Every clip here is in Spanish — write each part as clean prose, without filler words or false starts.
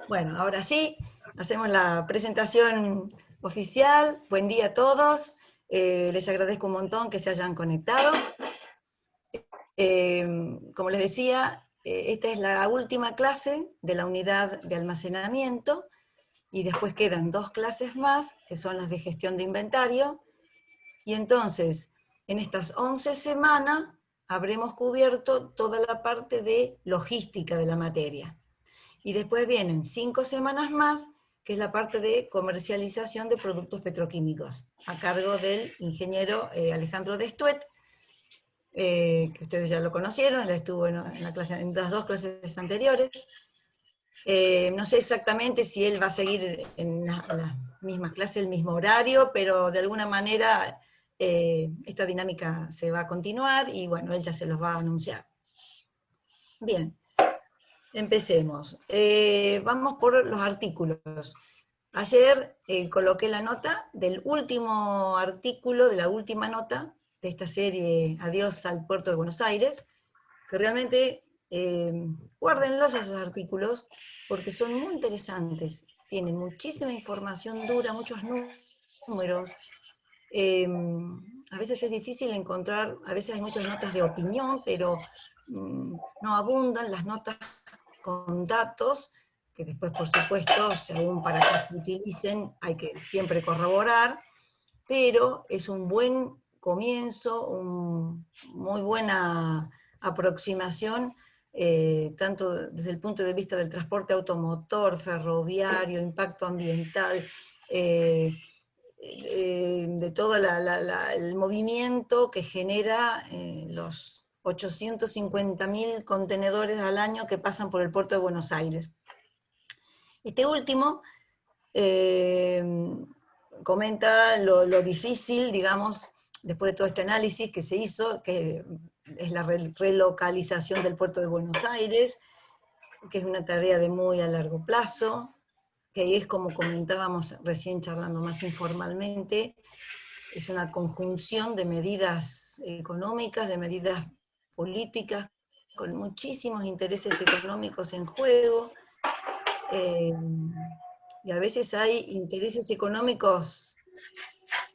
Bueno, ahora sí, hacemos la presentación oficial. Buen día a todos. Les agradezco un montón que se hayan conectado. Como les decía, esta es la última clase de la unidad de almacenamiento y después quedan 2 clases más, que son las de gestión de inventario. Y entonces, en estas 11 semanas, habremos cubierto toda la parte de logística de la materia. Y después vienen 5 semanas más, que es la parte de comercialización de productos petroquímicos, a cargo del ingeniero Alejandro Destuet, que ustedes ya lo conocieron, él estuvo en las 2 clases anteriores. No sé exactamente si él va a seguir en las mismas clases, el mismo horario, pero de alguna manera esta dinámica se va a continuar y bueno, él ya se los va a anunciar. Bien. Empecemos. Vamos por los artículos. Ayer coloqué la nota del último artículo, de la última nota de esta serie Adiós al Puerto de Buenos Aires, que realmente guárdenlos esos artículos, porque son muy interesantes. Tienen muchísima información dura, muchos números. A veces es difícil encontrar, a veces hay muchas notas de opinión, pero no abundan las notas con datos, que después, por supuesto, según para qué se utilicen, hay que siempre corroborar, pero es un buen comienzo, una muy buena aproximación, tanto desde el punto de vista del transporte automotor, ferroviario, impacto ambiental, de todo el movimiento que genera los 850.000 contenedores al año que pasan por el puerto de Buenos Aires. Este último eh, comenta lo difícil, digamos, después de todo este análisis que se hizo, que es la relocalización del puerto de Buenos Aires, que es una tarea de muy a largo plazo, que es, como comentábamos recién charlando más informalmente, es una conjunción de medidas económicas, de medidas políticas, con muchísimos intereses económicos en juego, y a veces hay intereses económicos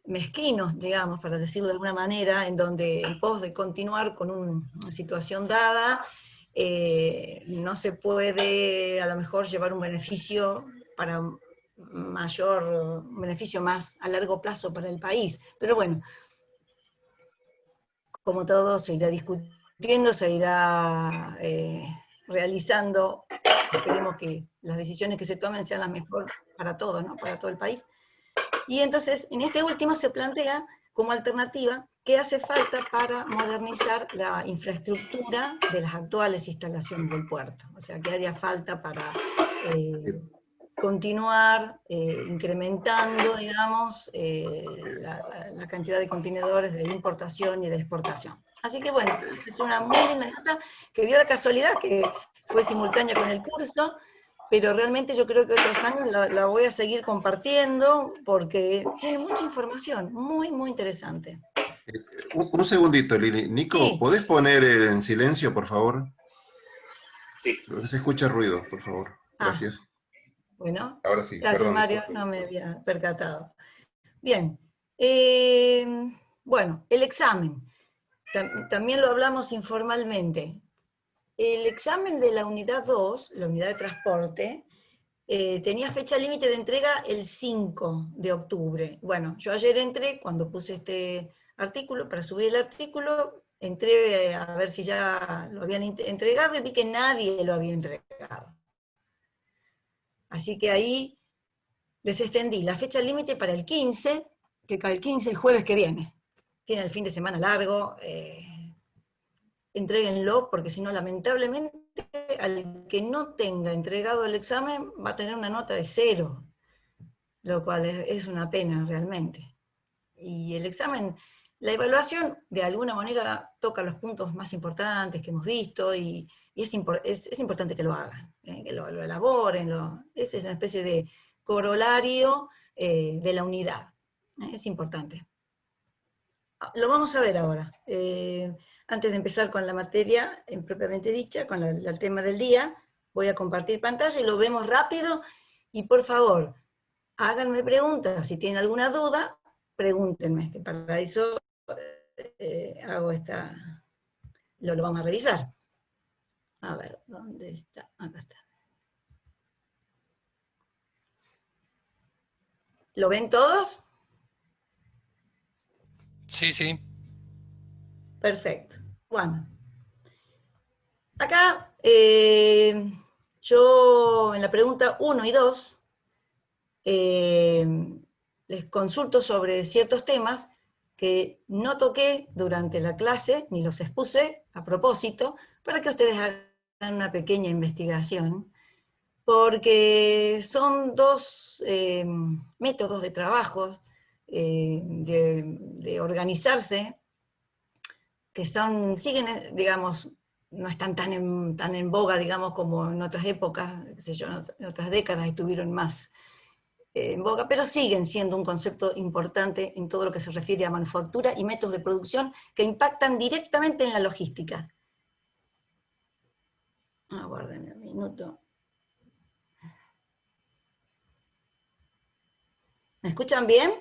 mezquinos, digamos, para decirlo de alguna manera, en donde en pos de continuar con una situación dada, no se puede a lo mejor llevar un beneficio para un beneficio más a largo plazo para el país. Pero bueno, como todo, se irá discutiendo, se irá realizando. Esperemos que las decisiones que se tomen sean las mejores para todos, ¿no? Para todo el país. Y entonces, en este último se plantea como alternativa qué hace falta para modernizar la infraestructura de las actuales instalaciones del puerto. O sea, qué haría falta para continuar incrementando, digamos, la cantidad de contenedores de importación y de exportación. Así que bueno, es una muy linda nota que dio la casualidad que fue simultánea con el curso, pero realmente yo creo que otros años la voy a seguir compartiendo porque tiene mucha información, muy, muy interesante. Un segundito, Lili. Nico, Sí, ¿podés poner en silencio, por favor? Sí. Se escucha ruido, por favor. ah, Gracias. bueno, Ahora sí, gracias perdón. Mario, no me había percatado. Bien, eh, bueno, el examen, también lo hablamos informalmente. El examen de la unidad 2, la unidad de transporte, tenía fecha límite de entrega el 5 de octubre. Bueno, yo ayer entré, cuando puse este artículo, para subir el artículo, entré a ver si ya lo habían entregado y vi que nadie lo había entregado. Así que ahí les extendí la fecha límite para el 15, que cae el 15, el jueves que viene. Tiene el fin de semana largo, entréguenlo, porque si no, lamentablemente, al que no tenga entregado el examen va a tener una nota de 0, lo cual es una pena realmente. Y el examen, la evaluación de alguna manera toca los puntos más importantes que hemos visto y es importante que lo hagan, que lo elaboren, es una especie de corolario de la unidad, es importante. Lo vamos a ver ahora. Antes de empezar con la materia propiamente dicha, con el tema del día, Voy a compartir pantalla y lo vemos rápido, y por favor, háganme preguntas, si tienen alguna duda, pregúntenme, que para eso hago lo vamos a revisar. A ver, ¿dónde está? Acá está. ¿Lo ven todos? Sí, sí. Perfecto. Bueno. Acá, yo en la pregunta 1 y 2, les consulto sobre ciertos temas que no toqué durante la clase, ni los expuse a propósito, para que ustedes hagan una pequeña investigación, porque son dos métodos de trabajo, de organizarse, que siguen, digamos, no están tan en boga, digamos, como en otras épocas, qué sé yo, en otras décadas estuvieron más en boga, pero siguen siendo un concepto importante en todo lo que se refiere a manufactura y métodos de producción que impactan directamente en la logística. Aguarden un minuto. ¿Me escuchan bien?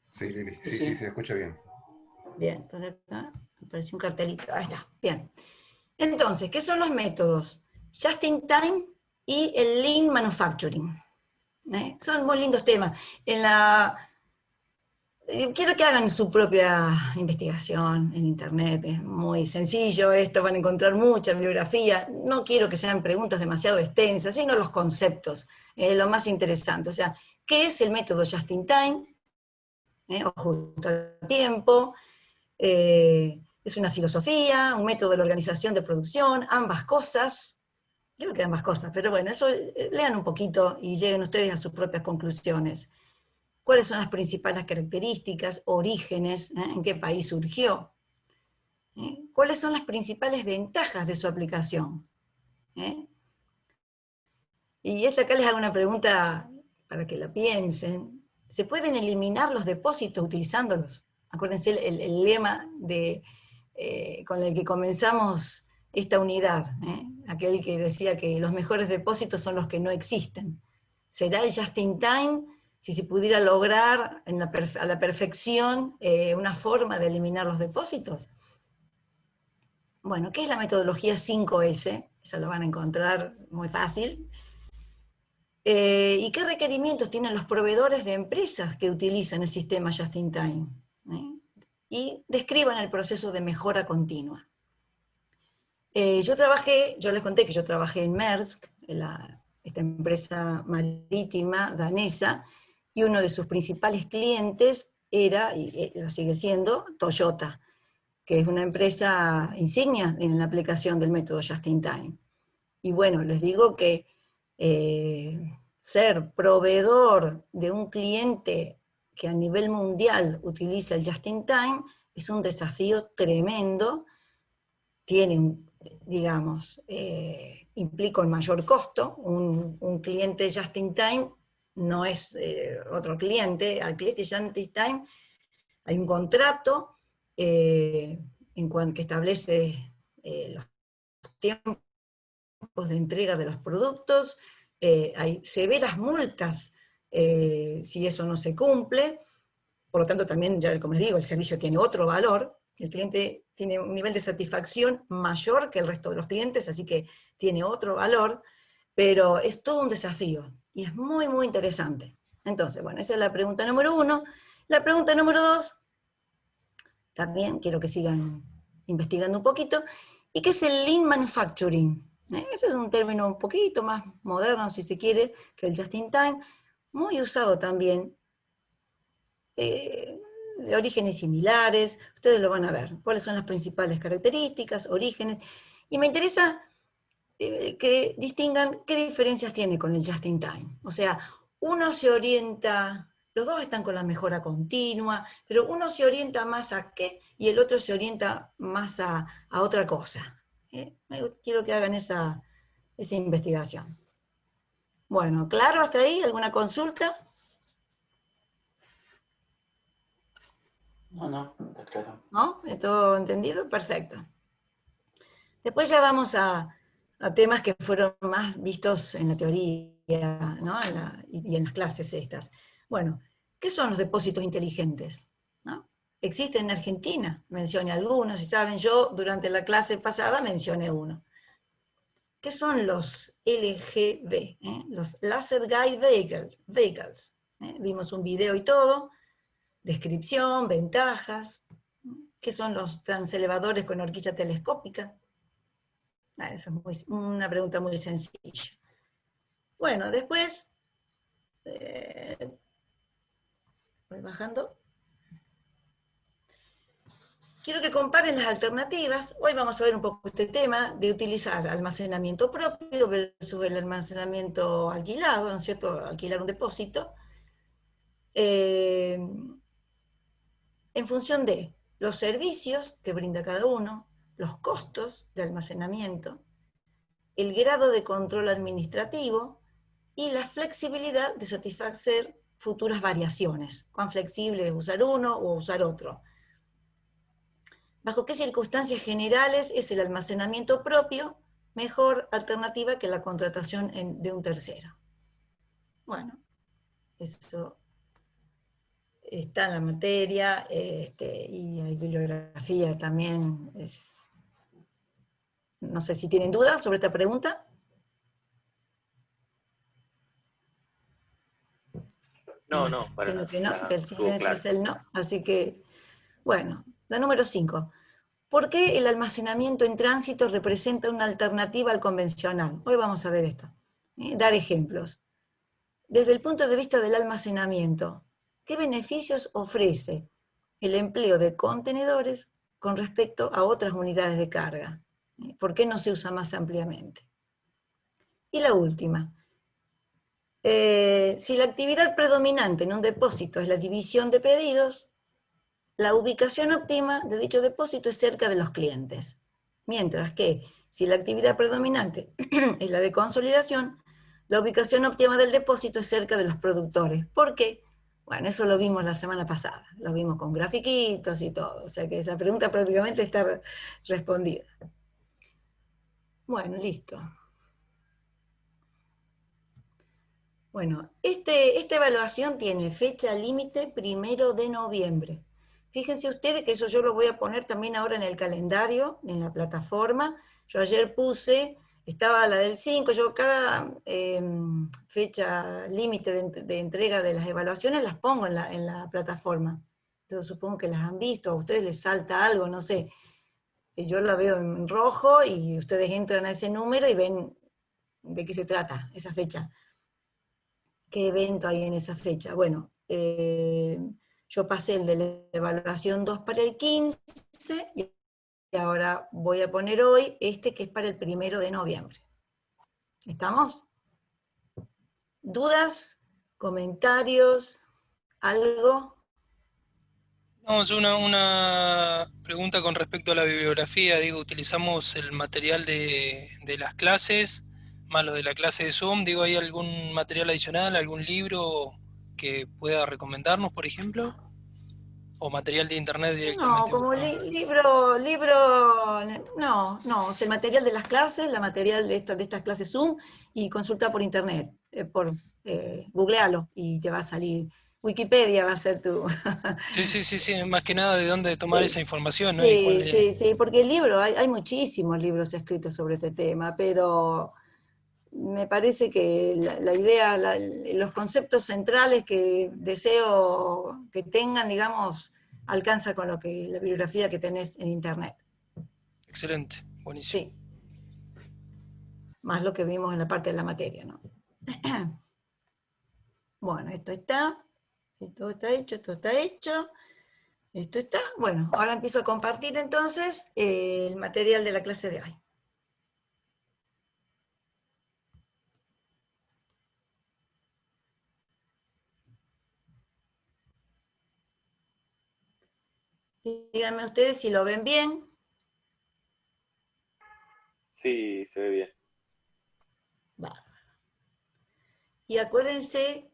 Sí, Lili, sí, se escucha bien. Bien, por acá apareció un cartelito, ahí está, bien. Entonces, ¿qué son los métodos? Just in time y el Lean Manufacturing. Son muy lindos temas. Quiero que hagan su propia investigación en internet, es muy sencillo esto, van a encontrar mucha bibliografía, no quiero que sean preguntas demasiado extensas, sino los conceptos, lo más interesante. O sea, ¿qué es el método Just in Time? O justo a tiempo. Es una filosofía, un método de la organización de producción, ambas cosas. Creo que ambas cosas, pero bueno, eso lean un poquito y lleguen ustedes a sus propias conclusiones. ¿Cuáles son las principales características, orígenes, en qué país surgió? ¿Cuáles son las principales ventajas de su aplicación? Y acá les hago una pregunta para que la piensen. ¿Se pueden eliminar los depósitos utilizándolos? Acuérdense el lema con el que comenzamos esta unidad, aquel que decía que los mejores depósitos son los que no existen. ¿Será el just in time, si se pudiera lograr a la perfección una forma de eliminar los depósitos? Bueno, ¿qué es la metodología 5S? Esa lo van a encontrar muy fácil. ¿Y qué requerimientos tienen los proveedores de empresas que utilizan el sistema just in time? Y describan el proceso de mejora continua. Yo les conté que yo trabajé en Maersk, esta empresa marítima danesa, y uno de sus principales clientes era, y lo sigue siendo, Toyota, que es una empresa insignia en la aplicación del método Just in Time. Y bueno, les digo que ser proveedor de un cliente que a nivel mundial utiliza el Just in Time es un desafío tremendo, tiene, digamos, implica un mayor costo, un cliente Just in Time no es otro cliente, al cliente Just in Time hay un contrato en cuanto que establece los tiempos de entrega de los productos, hay severas multas si eso no se cumple, por lo tanto también, ya como les digo, el servicio tiene otro valor, el cliente tiene un nivel de satisfacción mayor que el resto de los clientes, así que tiene otro valor, pero es todo un desafío, y es muy, muy interesante. Entonces, bueno, esa es la pregunta número 1. La pregunta número 2, también quiero que sigan investigando un poquito, ¿y qué es el Lean Manufacturing? Ese es un término un poquito más moderno, si se quiere, que el Just in Time, muy usado también, de orígenes similares, ustedes lo van a ver, cuáles son las principales características, orígenes, y me interesa que distingan qué diferencias tiene con el Just in Time. O sea, uno se orienta, los dos están con la mejora continua, pero uno se orienta más a qué y el otro se orienta más a otra cosa. Quiero que hagan esa investigación. Bueno, ¿claro hasta ahí? ¿Alguna consulta? No, está claro. ¿No? ¿Todo entendido? Perfecto. Después ya vamos a temas que fueron más vistos en la teoría, ¿no? Y en las clases estas. Bueno, ¿qué son los depósitos inteligentes? ¿No? Existen en Argentina, mencioné algunos, si saben, yo durante la clase pasada mencioné uno. ¿Qué son los LGV? Los Laser Guide Vehicles. Vimos un video y todo, descripción, ventajas. ¿Qué son los transelevadores con horquilla telescópica? Esa es una pregunta muy sencilla. Bueno, después, voy bajando. Quiero que comparen las alternativas. Hoy vamos a ver un poco este tema de utilizar almacenamiento propio versus el almacenamiento alquilado, ¿no es cierto? Alquilar un depósito. En función de los servicios que brinda cada uno, los costos de almacenamiento, el grado de control administrativo y la flexibilidad de satisfacer futuras variaciones. Cuán flexible es usar uno o usar otro. ¿Bajo qué circunstancias generales es el almacenamiento propio mejor alternativa que la contratación de un tercero? Bueno, eso está en la materia, y hay bibliografía también. No sé si tienen dudas sobre esta pregunta. No, no, para Entiendo nada. que no, que el Estuvo silencio claro. es el no. Así que, bueno, la número 5. ¿Por qué el almacenamiento en tránsito representa una alternativa al convencional? Hoy vamos a ver esto. Dar ejemplos. Desde el punto de vista del almacenamiento, ¿qué beneficios ofrece el empleo de contenedores con respecto a otras unidades de carga? ¿Por qué no se usa más ampliamente? Y la última. Si la actividad predominante en un depósito es la división de pedidos, la ubicación óptima de dicho depósito es cerca de los clientes. Mientras que, si la actividad predominante es la de consolidación, la ubicación óptima del depósito es cerca de los productores. ¿Por qué? Bueno, eso lo vimos la semana pasada, lo vimos con grafiquitos y todo, o sea que esa pregunta prácticamente está respondida. Bueno, listo. Bueno, esta evaluación tiene fecha límite 1 de noviembre. Fíjense ustedes que eso yo lo voy a poner también ahora en el calendario, en la plataforma. Yo ayer puse, estaba la del 5, yo cada fecha límite de entrega de las evaluaciones las pongo en la plataforma. Entonces supongo que las han visto, a ustedes les salta algo, no sé. Yo la veo en rojo y ustedes entran a ese número y ven de qué se trata esa fecha. ¿Qué evento hay en esa fecha? Bueno, yo pasé el de la evaluación 2 para el 15 y ahora voy a poner hoy este que es para el 1 de noviembre. ¿Estamos? ¿Dudas? ¿Comentarios? ¿Algo? Vamos a una pregunta con respecto a la bibliografía. Digo, utilizamos el material de las clases, más lo de la clase de Zoom. Digo, ¿hay algún material adicional, algún libro que pueda recomendarnos, por ejemplo? ¿O material de internet No, directamente como buscamos? no, o sea, el material de las clases, la material de estas clases Zoom, y consulta por internet, googlealo y te va a salir. Wikipedia va a ser tu... Sí, sí, sí, sí. Más que nada de dónde tomar esa Sí, información, ¿no? Y cuál sí, es. sí, sí, porque el libro, hay muchísimos libros escritos sobre este tema, pero me parece que la idea, los conceptos centrales que deseo que tengan, digamos, alcanza con la bibliografía que tenés en internet. Excelente, buenísimo. Sí, más lo que vimos en la parte de la materia, ¿no? Bueno, esto está hecho, esto está hecho, esto está. Bueno, ahora empiezo a compartir entonces el material de la clase de hoy. Díganme ustedes si lo ven bien. Sí, se ve bien. Va. Y acuérdense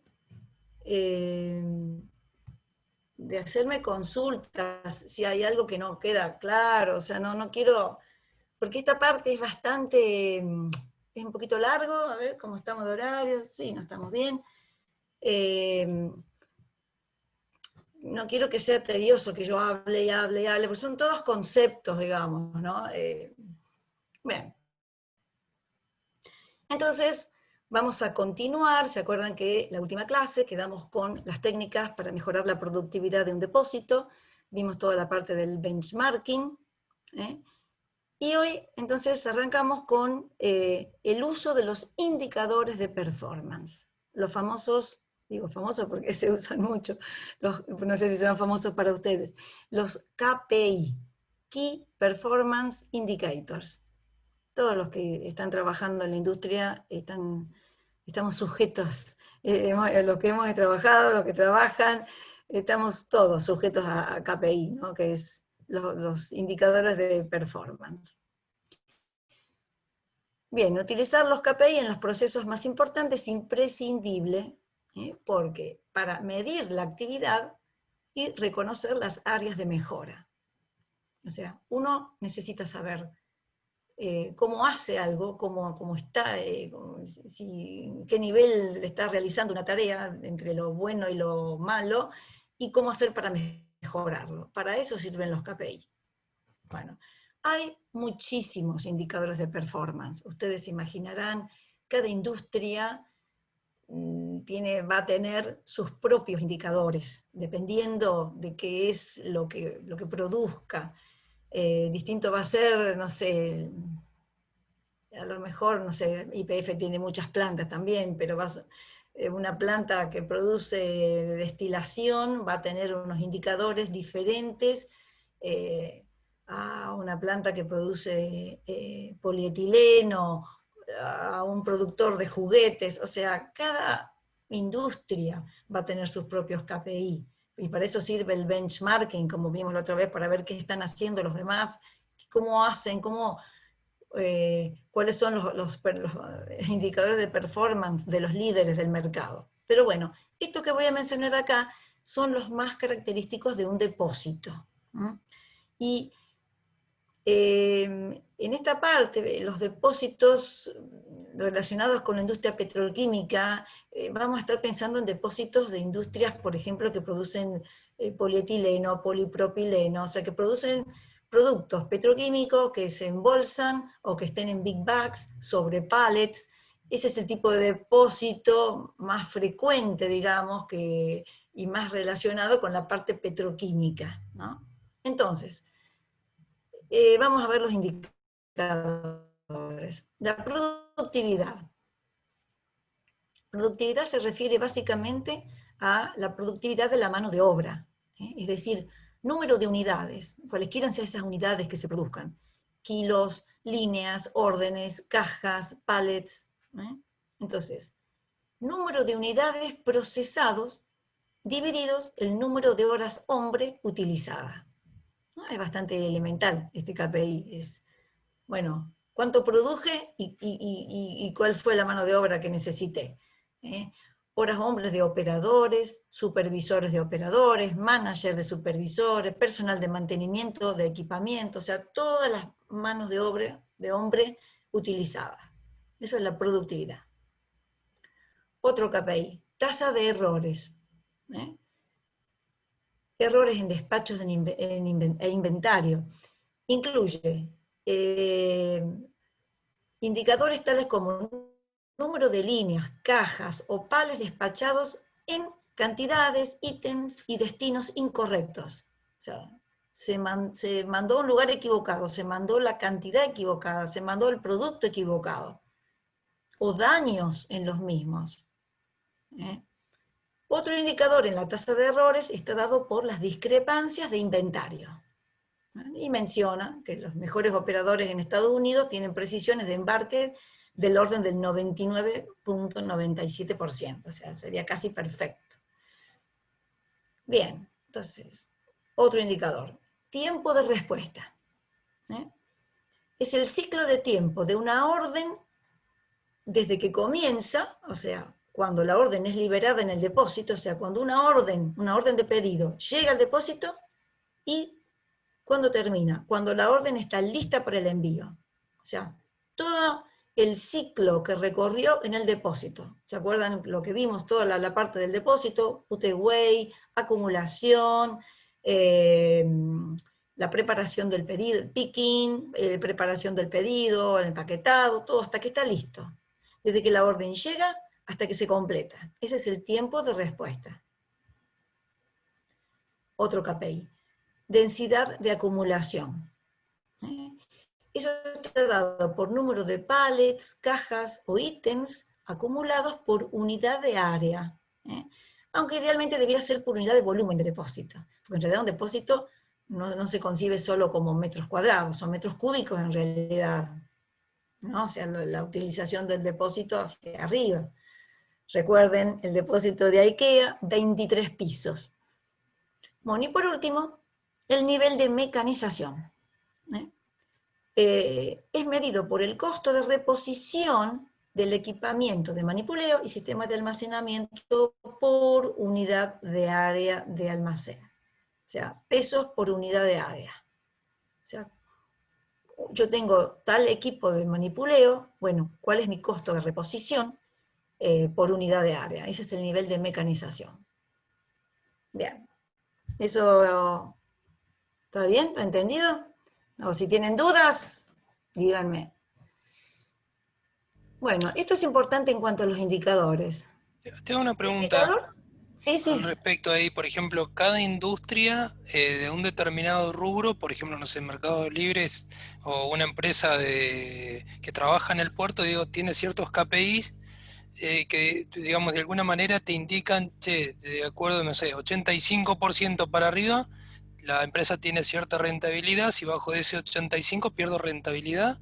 de hacerme consultas si hay algo que no queda claro. O sea, no quiero porque esta parte es bastante, es un poquito largo, a ver cómo estamos de horario, sí, no estamos bien. No quiero que sea tedioso que yo hable y hable y hable, porque son todos conceptos, digamos, ¿no? Bien. Entonces, vamos a continuar. ¿Se acuerdan que la última clase quedamos con las técnicas para mejorar la productividad de un depósito? Vimos toda la parte del benchmarking, ¿eh? Y hoy, entonces, arrancamos con el uso de los indicadores de performance. Los famosos, digo famosos porque se usan mucho, no sé si serán famosos para ustedes, los KPI, Key Performance Indicators. Todos los que están trabajando en la industria estamos sujetos, los que hemos trabajado, los que trabajan, estamos todos sujetos a KPI, ¿no? Que es los indicadores de performance. Bien, utilizar los KPI en los procesos más importantes es imprescindible, porque para medir la actividad y reconocer las áreas de mejora. O sea, uno necesita saber cómo hace algo, cómo está, qué nivel está realizando una tarea entre lo bueno y lo malo, y cómo hacer para mejorarlo. Para eso sirven los KPI. Bueno, hay muchísimos indicadores de performance. Ustedes se imaginarán, cada industria va a tener sus propios indicadores, dependiendo de qué es lo que produzca. Distinto va a ser, no sé, a lo mejor, no sé, YPF tiene muchas plantas también, pero una planta que produce destilación va a tener unos indicadores diferentes a una planta que produce polietileno, a un productor de juguetes. O sea, cada industria va a tener sus propios KPI. Y para eso sirve el benchmarking, como vimos la otra vez, para ver qué están haciendo los demás, cómo hacen, cuáles son los indicadores de performance de los líderes del mercado. Pero bueno, esto que voy a mencionar acá son los más característicos de un depósito. Y en esta parte, los depósitos relacionados con la industria petroquímica, vamos a estar pensando en depósitos de industrias, por ejemplo, que producen polietileno, polipropileno, o sea, que producen productos petroquímicos que se embolsan o que estén en big bags, sobre pallets. Ese es el tipo de depósito más frecuente, digamos, y más relacionado con la parte petroquímica, ¿no? Entonces, vamos a ver los indicadores. La productividad. Productividad se refiere básicamente a la productividad de la mano de obra, es decir, número de unidades, cualesquiera sean esas unidades que se produzcan, kilos, líneas, órdenes, cajas, pallets. Entonces, número de unidades procesados divididos el número de horas hombre utilizada. Es bastante elemental este KPI, es, bueno, cuánto produje y cuál fue la mano de obra que necesité. Horas hombres de operadores, supervisores de operadores, manager de supervisores, personal de mantenimiento, de equipamiento, o sea, todas las manos de hombre utilizadas. Eso es la productividad. Otro KPI, tasa de errores. Errores en despachos e inventario. Incluye indicadores tales como número de líneas, cajas o pales despachados en cantidades, ítems y destinos incorrectos. O sea, se mandó a un lugar equivocado, se mandó la cantidad equivocada, se mandó el producto equivocado, o daños en los mismos. Otro indicador en la tasa de errores está dado por las discrepancias de inventario. Y menciona que los mejores operadores en Estados Unidos tienen precisiones de embarque del orden del 99.97%, o sea, sería casi perfecto. Bien, entonces, otro indicador, tiempo de respuesta. Es el ciclo de tiempo de una orden desde que comienza, o sea, cuando la orden es liberada en el depósito, o sea, cuando una orden de pedido llega al depósito, y cuando termina, cuando la orden está lista para el envío. sea, todo el ciclo que recorrió en el depósito. ¿Se acuerdan lo que vimos? Toda la parte del depósito, put away, acumulación, la preparación del pedido, el picking, preparación del pedido, el empaquetado, todo hasta que está listo. Desde que la orden llega hasta que se completa. Ese es el tiempo de respuesta. Otro KPI. Densidad de acumulación. Eso está dado por número de pallets, cajas o ítems acumulados por unidad de área. Aunque idealmente debería ser por unidad de volumen de depósito. Porque en realidad un depósito no se concibe solo como metros cuadrados, son metros cúbicos en realidad, ¿no? O sea, la utilización del depósito hacia arriba. Recuerden, el depósito de IKEA, 23 pisos. Bueno, y por último, el nivel de mecanización. Es medido por el costo de reposición del equipamiento de manipuleo y sistemas de almacenamiento por unidad de área de almacén. O sea, pesos por unidad de área. O sea, yo tengo tal equipo de manipuleo, bueno, ¿cuál es mi costo de reposición por unidad de área? Ese es el nivel de mecanización. Bien. ¿Eso está bien? ¿Está entendido? O si tienen dudas, díganme. Bueno, esto es importante en cuanto a los indicadores. Te hago una pregunta. ¿Indicador? Sí, Con sí. respecto ahí, por ejemplo, cada industria de un determinado rubro, por ejemplo, no sé, Mercado Libre o una empresa que trabaja en el puerto, digo, tiene ciertos KPIs que, digamos, de alguna manera te indican, che, de acuerdo, no sé, 85% para arriba, la empresa tiene cierta rentabilidad, si bajo de ese 85 pierdo rentabilidad,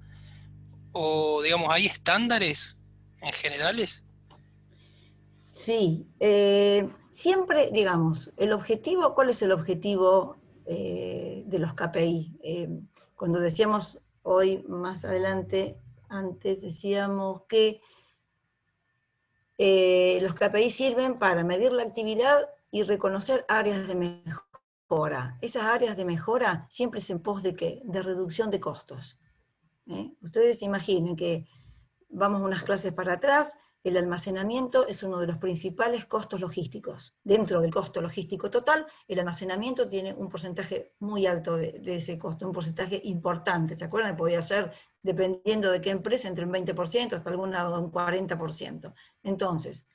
o digamos, ¿hay estándares en generales? Sí. Siempre, digamos, el objetivo, ¿cuál es el objetivo de los KPI? Cuando decíamos hoy, más adelante, antes decíamos que los KPI sirven para medir la actividad y reconocer áreas de mejora. Esas áreas de mejora siempre es en pos de ¿qué? De reducción de costos. Ustedes imaginen que vamos unas clases para atrás, el almacenamiento es uno de los principales costos logísticos. Dentro del costo logístico total, el almacenamiento tiene un porcentaje muy alto de ese costo, un porcentaje importante. ¿Se acuerdan? Podía ser, dependiendo de qué empresa, entre un 20% hasta alguna un 40%. Entonces,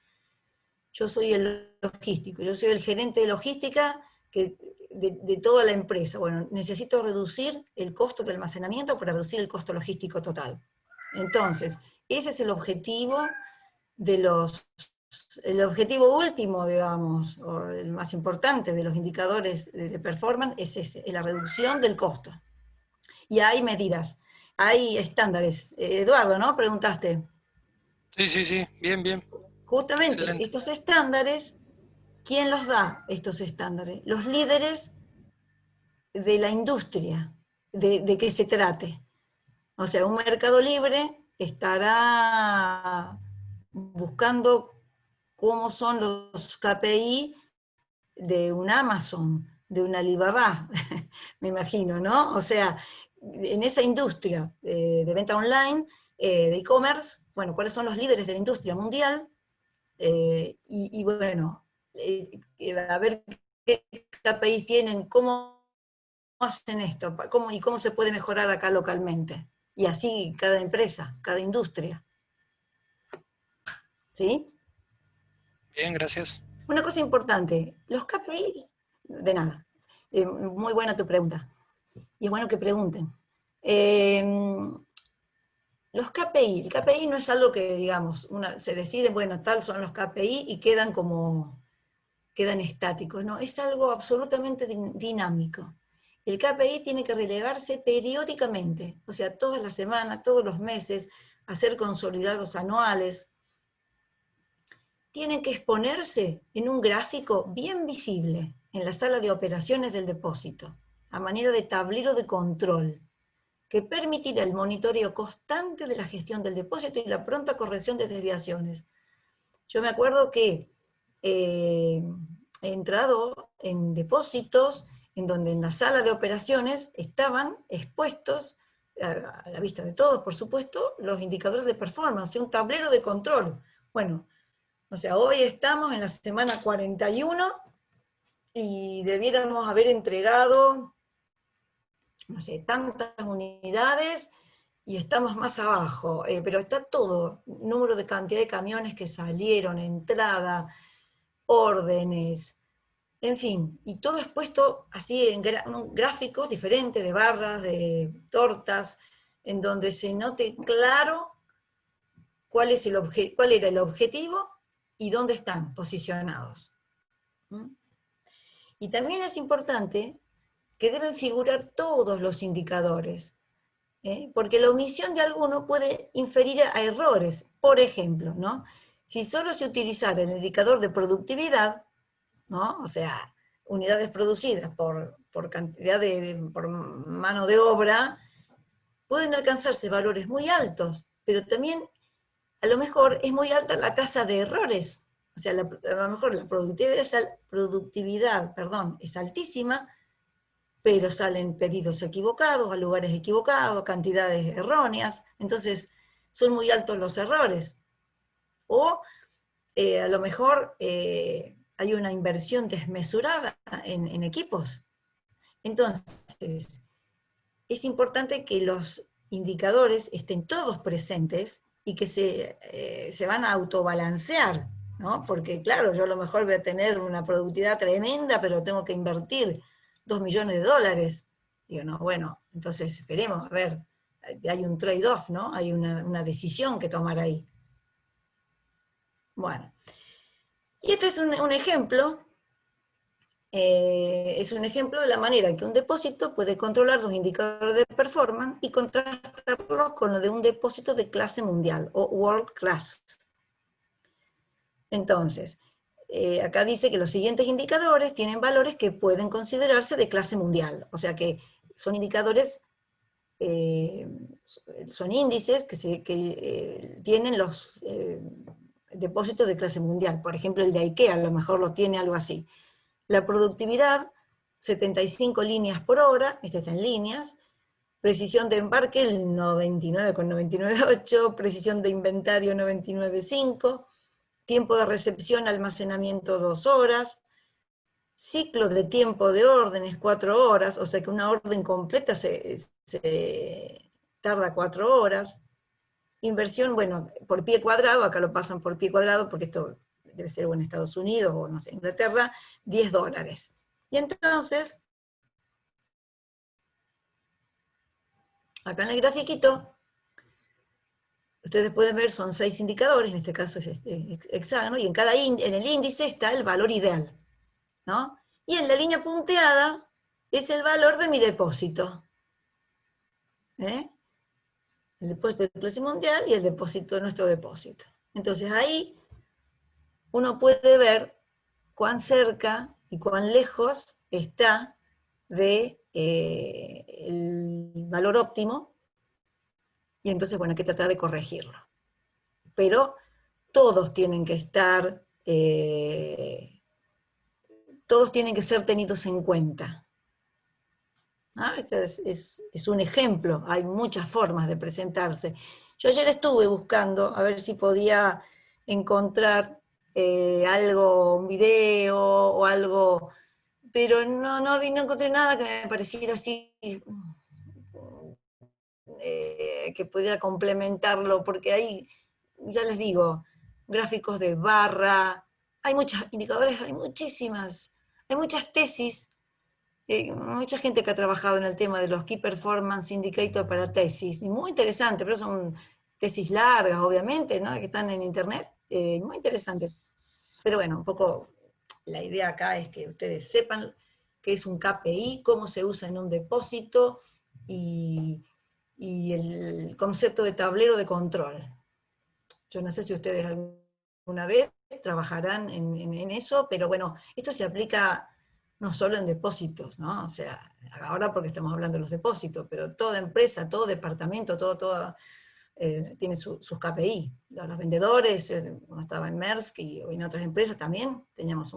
yo soy el logístico, yo soy el gerente de logística de toda la empresa. Bueno, necesito reducir el costo de almacenamiento para reducir el costo logístico total. Entonces, ese es el objetivo el objetivo último, digamos, o el más importante de los indicadores de performance es ese, es la reducción del costo. Y hay medidas, hay estándares. Eduardo, ¿no? Preguntaste. Sí, sí, sí, bien, bien, Justamente, excelente. estos estándares, ¿quién los da estos estándares? Los líderes de la industria, de que se trate. O sea, un Mercado Libre estará buscando cómo son los KPI de un Amazon, de un Alibaba, me imagino, ¿no? O sea, en esa industria de venta online, de e-commerce, bueno, ¿cuáles son los líderes de la industria mundial? Y bueno, a ver qué KPIs tienen, cómo hacen esto, y cómo se puede mejorar acá localmente. Y así cada empresa, cada industria. ¿Sí? Bien, gracias. Una cosa importante, los KPIs, de nada, muy buena tu pregunta, y es bueno que pregunten. Los KPI, el KPI no es algo que, digamos, se decide, bueno, tal son los KPI y quedan estáticos, no, es algo absolutamente dinámico. El KPI tiene que relevarse periódicamente, o sea, todas las semanas, todos los meses, hacer consolidados anuales. Tienen que exponerse en un gráfico bien visible en la sala de operaciones del depósito, a manera de tablero de control, que permitirá el monitoreo constante de la gestión del depósito y la pronta corrección de desviaciones. Yo me acuerdo que he entrado en depósitos en donde en la sala de operaciones estaban expuestos a la vista de todos, por supuesto, los indicadores de performance, un tablero de control. Bueno, o sea, hoy estamos en la semana 41 y debiéramos haber entregado, no sé, tantas unidades y estamos más abajo, pero está todo, número de cantidad de camiones que salieron, entrada, órdenes, en fin, y todo expuesto así en gráficos diferentes, de barras, de tortas, en donde se note claro cuál era el objetivo y dónde están posicionados. ¿Mm? Y también es importante que deben figurar todos los indicadores, porque la omisión de alguno puede inferir a errores. Por ejemplo, ¿no? Si solo se utilizara el indicador de productividad, ¿no? O sea, unidades producidas por cantidad por mano de obra, pueden alcanzarse valores muy altos, pero también a lo mejor es muy alta la tasa de errores. O sea, a lo mejor la productividad, es altísima, pero salen pedidos equivocados, a lugares equivocados, cantidades erróneas, entonces son muy altos los errores. O a lo mejor hay una inversión desmesurada en equipos. Entonces, es importante que los indicadores estén todos presentes y que se van a autobalancear, ¿no? Porque claro, yo a lo mejor voy a tener una productividad tremenda, pero tengo que invertir 2 millones de dólares. Digo, no, bueno, entonces esperemos, a ver, hay un trade-off, ¿no? Hay una decisión que tomar ahí. Bueno, y este es un ejemplo. Es un ejemplo de la manera en que un depósito puede controlar los indicadores de performance y contrastarlos con lo de un depósito de clase mundial, o world class. Entonces, acá dice que los siguientes indicadores tienen valores que pueden considerarse de clase mundial, o sea que son indicadores, son índices que tienen los depósitos de clase mundial. Por ejemplo, el de IKEA a lo mejor lo tiene algo así. La productividad, 75 líneas por hora, este está en líneas, precisión de embarque, el 99,998, precisión de inventario 99,5, tiempo de recepción, almacenamiento 2 horas, ciclo de tiempo de órdenes 4 horas, o sea que una orden completa se tarda 4 horas, inversión, bueno, por pie cuadrado, acá lo pasan por pie cuadrado porque esto debe ser o en Estados Unidos o no sé, Inglaterra, $10. Y entonces, acá en el grafiquito, ustedes pueden ver, son 6 indicadores, en este caso es este hexágono, y en el índice está el valor ideal, ¿no? Y en la línea punteada es el valor de mi depósito. El depósito de clase mundial y el depósito de nuestro depósito. Entonces ahí uno puede ver cuán cerca y cuán lejos está de el valor óptimo, y entonces, bueno, hay que tratar de corregirlo. Pero todos tienen que estar, todos tienen que ser tenidos en cuenta. ¿Ah? Este es un ejemplo, hay muchas formas de presentarse. Yo ayer estuve buscando a ver si podía encontrar algo, un video o algo, pero no encontré nada que me pareciera así, que pudiera complementarlo, porque hay, ya les digo, gráficos de barra, hay muchos indicadores, hay muchísimas, hay muchas tesis, mucha gente que ha trabajado en el tema de los Key Performance Indicators para tesis, y muy interesante, pero son tesis largas, obviamente, ¿no? Que están en internet, muy interesantes. Pero bueno, un poco la idea acá es que ustedes sepan qué es un KPI, cómo se usa en un depósito, y el concepto de tablero de control. Yo no sé si ustedes alguna vez trabajarán en eso, pero bueno, esto se aplica no solo en depósitos, ¿no? O sea, ahora porque estamos hablando de los depósitos, pero toda empresa, todo departamento, todo tiene sus KPI. Los vendedores, cuando estaba en Maersk y en otras empresas también, teníamos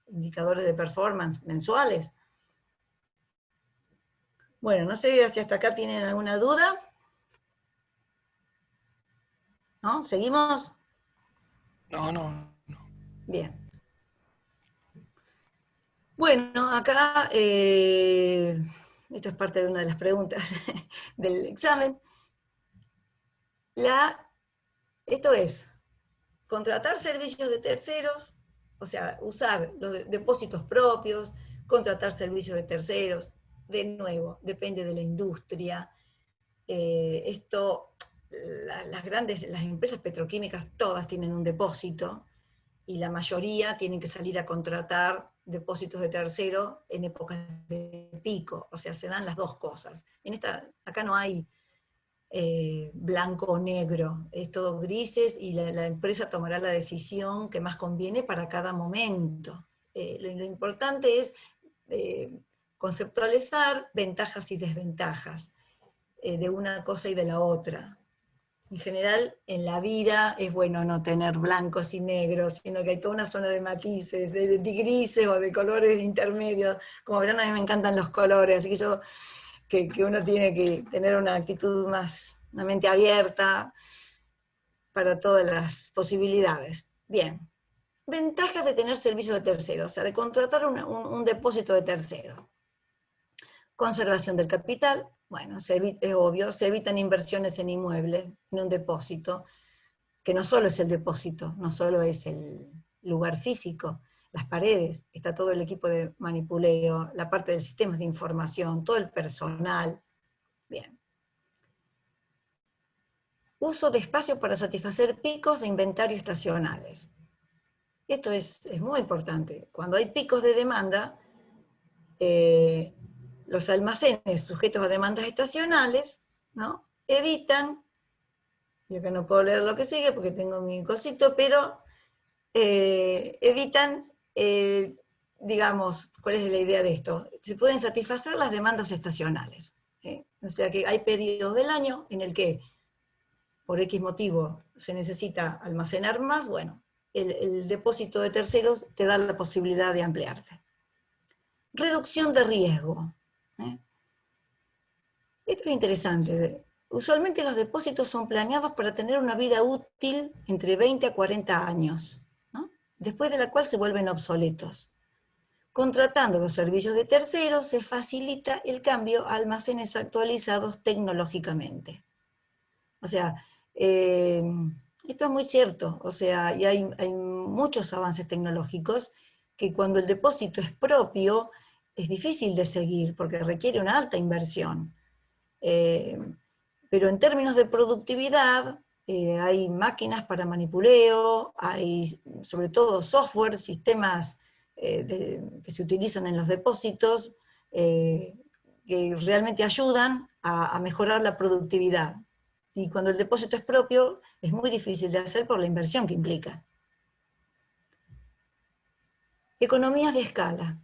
indicadores de performance mensuales. Bueno, no sé si hasta acá tienen alguna duda. ¿No? ¿Seguimos? No. Bien. Bueno, acá, esto es parte de una de las preguntas del examen. Esto es, contratar servicios de terceros, o sea, usar los depósitos propios, contratar servicios de terceros, de nuevo, depende de la industria. Las empresas petroquímicas todas tienen un depósito, y la mayoría tienen que salir a contratar depósitos de tercero en épocas de pico, o sea, se dan las dos cosas. Acá no hay blanco o negro, es todo grises y la empresa tomará la decisión que más conviene para cada momento. Lo importante es conceptualizar ventajas y desventajas de una cosa y de la otra. En general, en la vida es bueno no tener blancos y negros, sino que hay toda una zona de matices, de grises o de colores intermedios. Como verán, a mí me encantan los colores, así que uno tiene que tener una actitud más, una mente abierta para todas las posibilidades. Bien. Ventajas de tener servicios de terceros, o sea, de contratar un depósito de tercero. Conservación del capital, bueno, es obvio, se evitan inversiones en inmuebles, en un depósito, que no solo es el depósito, no solo es el lugar físico, las paredes, está todo el equipo de manipuleo, la parte del sistema de información, todo el personal. Bien. Uso de espacio para satisfacer picos de inventario estacionales. Esto es muy importante. Cuando hay picos de demanda, los almacenes sujetos a demandas estacionales, ¿no?, evitan, y acá no puedo leer lo que sigue porque tengo mi cosito, pero evitan, digamos, ¿cuál es la idea de esto? Se pueden satisfacer las demandas estacionales. O sea que hay periodos del año en el que, por X motivo, se necesita almacenar más, bueno, el depósito de terceros te da la posibilidad de ampliarte. Reducción de riesgo. Esto es interesante. Usualmente los depósitos son planeados para tener una vida útil entre 20 a 40 años, ¿no?, después de la cual se vuelven obsoletos. Contratando los servicios de terceros se facilita el cambio a almacenes actualizados tecnológicamente. O sea, esto es muy cierto, o sea, y hay muchos avances tecnológicos que cuando el depósito es propio es difícil de seguir porque requiere una alta inversión. Pero en términos de productividad, hay máquinas para manipuleo, hay sobre todo software, sistemas que se utilizan en los depósitos, que realmente ayudan a mejorar la productividad. Y cuando el depósito es propio, es muy difícil de hacer por la inversión que implica. Economías de escala,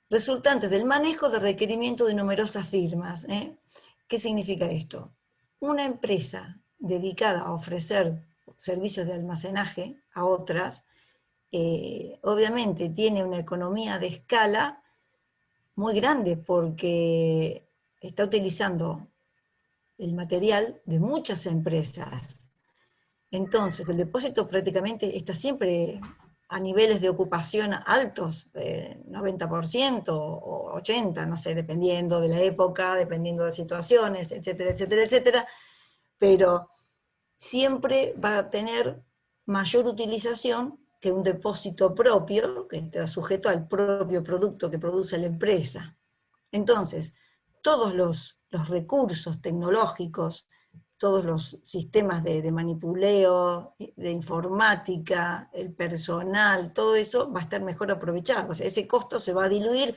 resultantes del manejo de requerimientos de numerosas firmas. ¿Qué significa esto? Una empresa dedicada a ofrecer servicios de almacenaje a otras, obviamente tiene una economía de escala muy grande porque está utilizando el material de muchas empresas. Entonces, el depósito prácticamente está siempre a niveles de ocupación altos, 90% o 80%, no sé, dependiendo de la época, dependiendo de situaciones, etcétera, etcétera, etcétera, pero siempre va a tener mayor utilización que un depósito propio, que está sujeto al propio producto que produce la empresa. Entonces, todos los recursos tecnológicos, todos los sistemas de manipuleo, de informática, el personal, todo eso va a estar mejor aprovechado. O sea, ese costo se va a diluir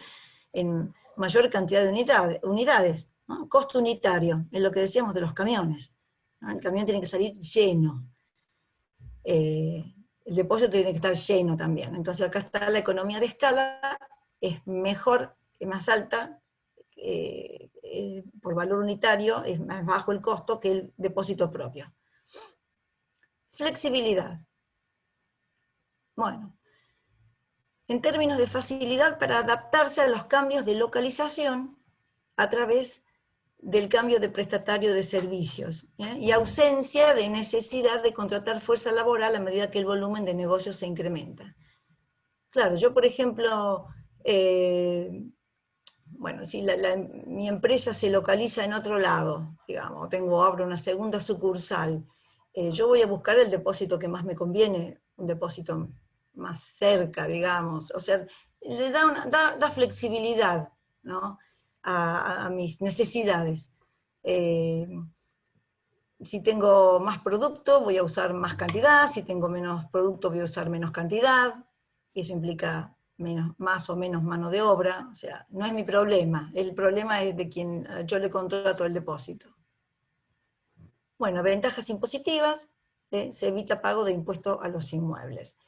en mayor cantidad de unidades, ¿no? Costo unitario, es lo que decíamos de los camiones, ¿no? El camión tiene que salir lleno. El depósito tiene que estar lleno también. Entonces acá está la economía de escala, es mejor, es más alta, por valor unitario, es más bajo el costo que el depósito propio. Flexibilidad. Bueno, en términos de facilidad para adaptarse a los cambios de localización a través del cambio de prestatario de servicios, y ausencia de necesidad de contratar fuerza laboral a medida que el volumen de negocios se incrementa. Claro, yo por ejemplo, bueno, si mi empresa se localiza en otro lado, digamos, abro una segunda sucursal, yo voy a buscar el depósito que más me conviene, un depósito más cerca, digamos, o sea, le da flexibilidad, ¿no?, a mis necesidades. Si tengo más producto, voy a usar más cantidad, si tengo menos producto, voy a usar menos cantidad, y eso implica más o menos mano de obra, o sea, no es mi problema, el problema es de quien yo le contrato el depósito. Bueno, ventajas impositivas, se evita pago de impuesto a los inmuebles.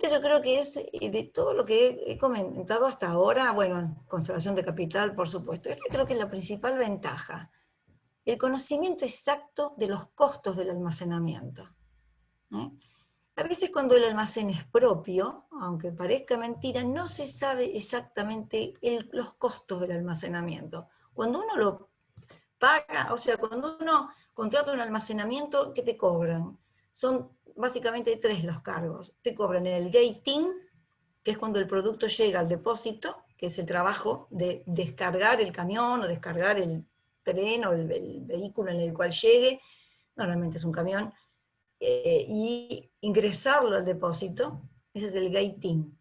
Yo creo que es de todo lo que he comentado hasta ahora, bueno, conservación de capital, por supuesto, creo que es la principal ventaja. El conocimiento exacto de los costos del almacenamiento. A veces cuando el almacén es propio, aunque parezca mentira, no se sabe exactamente los costos del almacenamiento. Cuando uno lo paga, o sea, cuando uno contrata un almacenamiento, ¿qué te cobran? Son básicamente 3 los cargos. Te cobran el gating, que es cuando el producto llega al depósito, que es el trabajo de descargar el camión o descargar el tren o el vehículo en el cual llegue, normalmente es un camión, y ingresarlo al depósito, ese es el gating.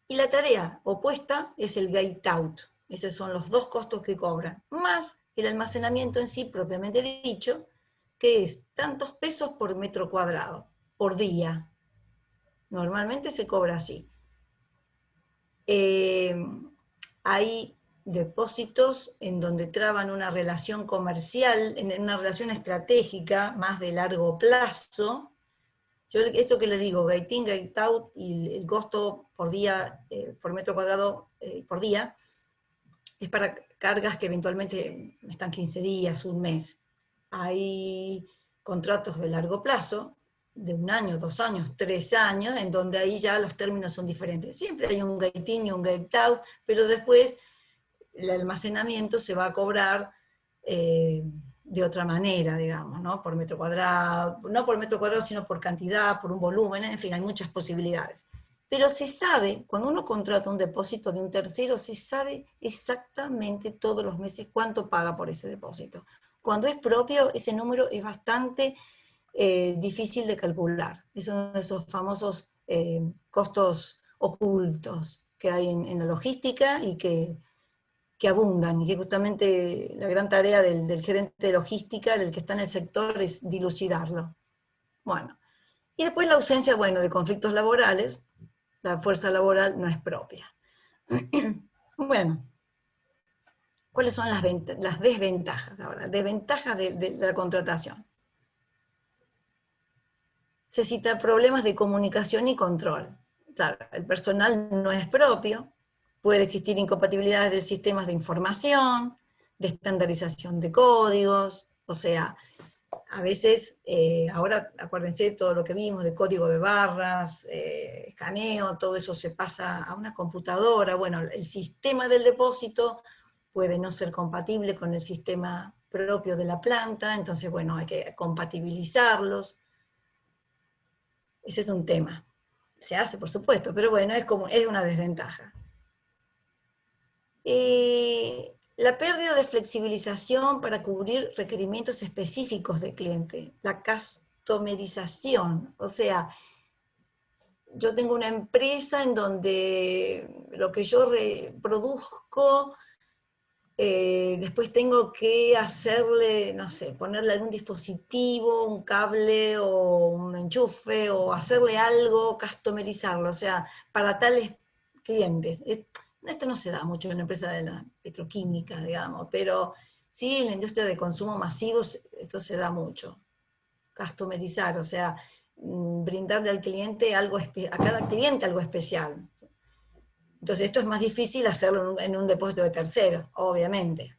Y la tarea opuesta es el gate out. Esos son los 2 costos que cobran, más el almacenamiento en sí, propiamente dicho, que es tantos pesos por metro cuadrado, por día. Normalmente se cobra así. Hay depósitos en donde traban una relación comercial, en una relación estratégica más de largo plazo. Yo esto que le digo, gate in, gate out, y el costo por día, por metro cuadrado por día, es para cargas que eventualmente están 15 días, un mes. Hay contratos de largo plazo, de 1 año, 2 años, 3 años, en donde ahí ya los términos son diferentes. Siempre hay un gate in y un gate out, pero después el almacenamiento se va a cobrar de otra manera, digamos, ¿no? Por metro cuadrado, no por metro cuadrado, sino por cantidad, por un volumen, en fin, hay muchas posibilidades. Pero se sabe, cuando uno contrata un depósito de un tercero, se sabe exactamente todos los meses cuánto paga por ese depósito. Cuando es propio, ese número es bastante difícil de calcular. Es uno de esos famosos costos ocultos que hay en la logística y que abundan, y que justamente la gran tarea del gerente de logística, del que está en el sector, es dilucidarlo. Bueno, y después la ausencia, bueno, de conflictos laborales, la fuerza laboral no es propia. Bueno, ¿cuáles son las desventajas ahora? Desventajas de la contratación. Se cita problemas de comunicación y control. Claro, el personal no es propio, puede existir incompatibilidades de sistemas de información, de estandarización de códigos, o sea, a veces, ahora acuérdense todo lo que vimos de código de barras, escaneo, todo eso se pasa a una computadora. Bueno, el sistema del depósito puede no ser compatible con el sistema propio de la planta, entonces, bueno, hay que compatibilizarlos. Ese es un tema. Se hace, por supuesto, pero bueno, es una desventaja. La pérdida de flexibilización para cubrir requerimientos específicos del cliente, la customerización, o sea, yo tengo una empresa en donde lo que yo reproduzco, después tengo que hacerle, no sé, ponerle algún dispositivo, un cable o un enchufe, o hacerle algo, customerizarlo, o sea, para tales clientes. Esto no se da mucho en la empresa de la petroquímica, digamos, pero sí en la industria de consumo masivo esto se da mucho. Customerizar, o sea, brindarle al cliente a cada cliente algo especial. Entonces esto es más difícil hacerlo en un depósito de terceros, obviamente.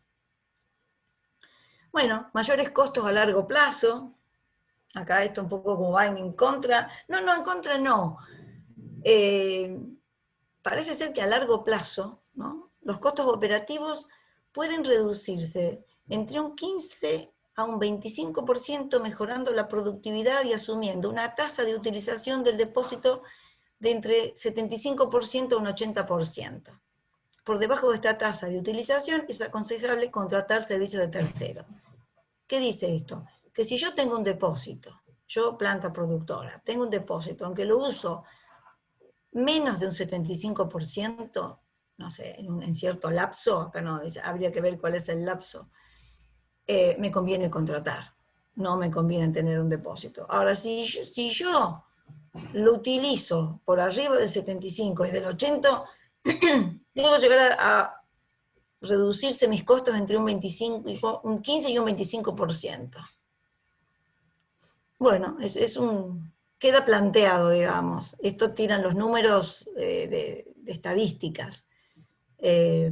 Bueno, mayores costos a largo plazo. Acá esto un poco como va en contra. No, en contra no. Parece ser que a largo plazo, ¿no?, los costos operativos pueden reducirse entre un 15 a un 25%, mejorando la productividad y asumiendo una tasa de utilización del depósito de entre 75% a un 80%. Por debajo de esta tasa de utilización es aconsejable contratar servicios de terceros. ¿Qué dice esto? Que si yo tengo un depósito, yo planta productora, tengo un depósito, aunque lo uso menos de un 75%, no sé, en cierto lapso, acá no, habría que ver cuál es el lapso, me conviene contratar, no me conviene tener un depósito. Ahora, si yo lo utilizo por arriba del 75 y del 80, puedo llegar a reducirse mis costos entre un 15 y un 25%. Bueno, queda planteado, digamos. Esto tiran los números de estadísticas. La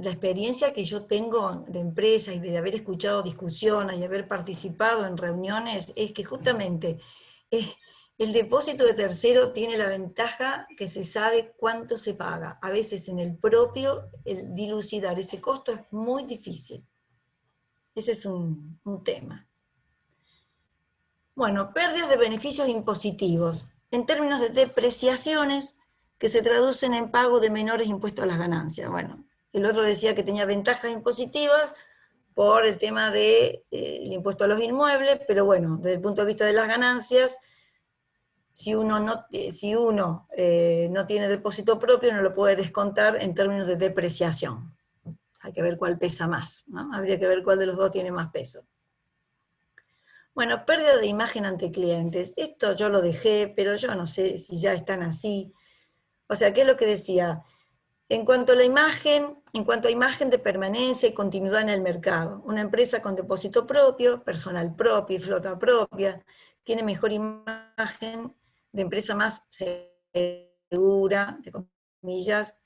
experiencia que yo tengo de empresa y de haber escuchado discusiones y haber participado en reuniones es que justamente el depósito de tercero tiene la ventaja que se sabe cuánto se paga. A veces en el propio, el dilucidar ese costo es muy difícil. Ese es un tema. Bueno, pérdidas de beneficios impositivos, en términos de depreciaciones que se traducen en pago de menores impuestos a las ganancias. Bueno, el otro decía que tenía ventajas impositivas por el tema del impuesto a los inmuebles, pero bueno, desde el punto de vista de las ganancias, si uno no tiene depósito propio, no lo puede descontar en términos de depreciación. Hay que ver cuál pesa más, ¿no? Habría que ver cuál de los dos tiene más peso. Bueno, pérdida de imagen ante clientes. Esto yo lo dejé, pero yo no sé si ya están así. O sea, ¿qué es lo que decía? En cuanto a imagen de permanencia y continuidad en el mercado, una empresa con depósito propio, personal propio y flota propia, tiene mejor imagen de empresa más segura, entre comillas,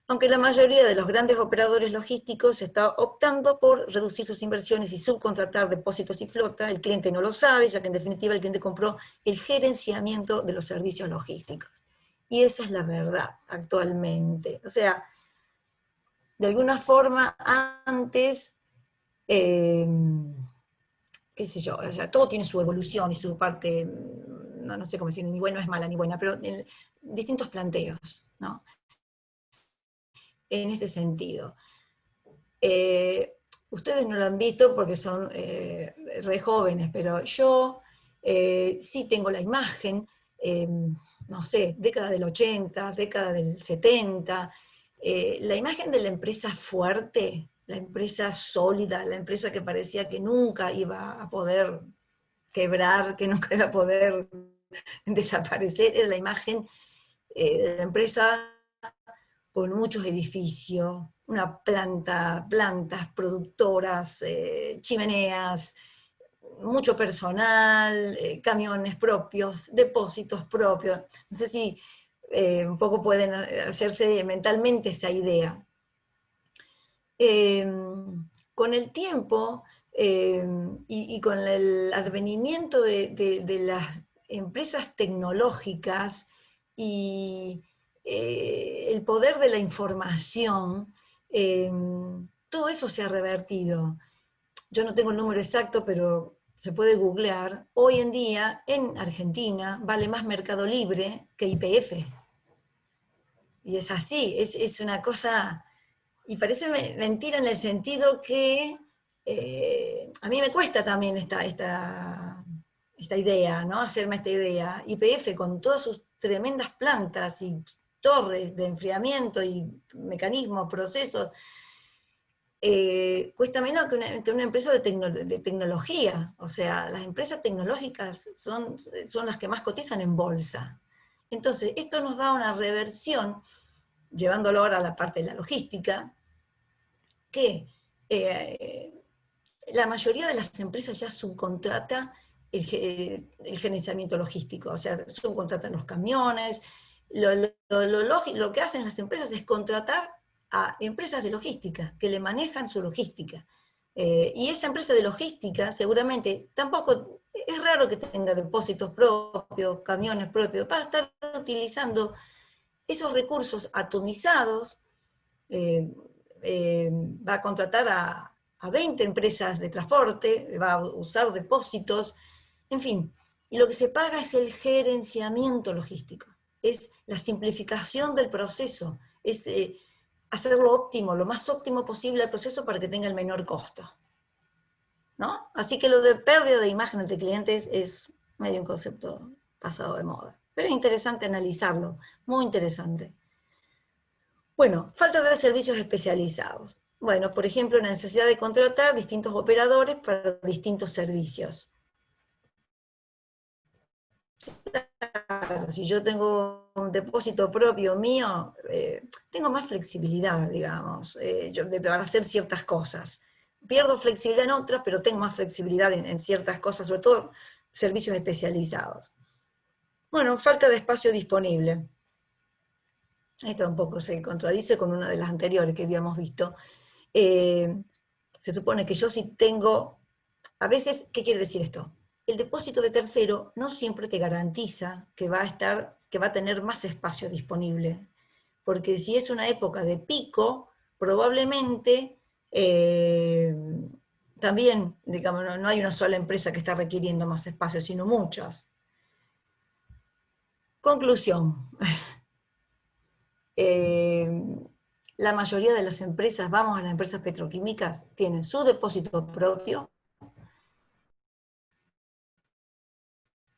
aunque la mayoría de los grandes operadores logísticos está optando por reducir sus inversiones y subcontratar depósitos y flota. El cliente no lo sabe, ya que en definitiva el cliente compró el gerenciamiento de los servicios logísticos. Y esa es la verdad actualmente. O sea, de alguna forma antes, qué sé yo, o sea, todo tiene su evolución y su parte, no sé cómo decir, ni buena es mala ni buena, pero distintos planteos, ¿no? En este sentido. Ustedes no lo han visto porque son re jóvenes, pero yo sí tengo la imagen, no sé, década del 80, década del 70, la imagen de la empresa fuerte, la empresa sólida, la empresa que parecía que nunca iba a poder quebrar, que nunca iba a poder desaparecer, era la imagen de la empresa con muchos edificios, plantas productoras, chimeneas, mucho personal, camiones propios, depósitos propios. No sé si un poco pueden hacerse mentalmente esa idea. Con el tiempo y con el advenimiento de las empresas tecnológicas y el poder de la información, todo eso se ha revertido. Yo no tengo el número exacto, pero se puede googlear. Hoy en día, en Argentina, vale más Mercado Libre que YPF. Y es así, es una cosa... Y parece mentira en el sentido que a mí me cuesta también esta idea, ¿no? Hacerme esta idea. YPF con todas sus tremendas plantas y torres de enfriamiento y mecanismos, procesos, cuesta menos que una empresa de tecnología. O sea, las empresas tecnológicas son las que más cotizan en bolsa. Entonces, esto nos da una reversión, llevándolo ahora a la parte de la logística, que la mayoría de las empresas ya subcontrata el gerenciamiento logístico, o sea, subcontratan los camiones. Lo que hacen las empresas es contratar a empresas de logística, que le manejan su logística. Y esa empresa de logística seguramente tampoco, es raro que tenga depósitos propios, camiones propios, para estar utilizando esos recursos atomizados va a contratar a 20 empresas de transporte, va a usar depósitos, en fin. Y lo que se paga es el gerenciamiento logístico, es la simplificación del proceso, es hacerlo óptimo, lo más óptimo posible el proceso para que tenga el menor costo, ¿no? Así que lo de pérdida de imagen de clientes es medio un concepto pasado de moda. Pero es interesante analizarlo, muy interesante. Bueno, falta de servicios especializados. Bueno, por ejemplo, la necesidad de contratar distintos operadores para distintos servicios. Claro, si yo tengo un depósito propio mío, tengo más flexibilidad, digamos, para hacer ciertas cosas. Pierdo flexibilidad en otras, pero tengo más flexibilidad en ciertas cosas, sobre todo servicios especializados. Bueno, falta de espacio disponible. Esto un poco se contradice con una de las anteriores que habíamos visto. Se supone que yo si tengo, a veces, ¿qué quiere decir esto? El depósito de tercero no siempre te garantiza que va a tener más espacio disponible, porque si es una época de pico, probablemente también, digamos, no hay una sola empresa que está requiriendo más espacio, sino muchas. Conclusión. La mayoría de las empresas, vamos a las empresas petroquímicas, tienen su depósito propio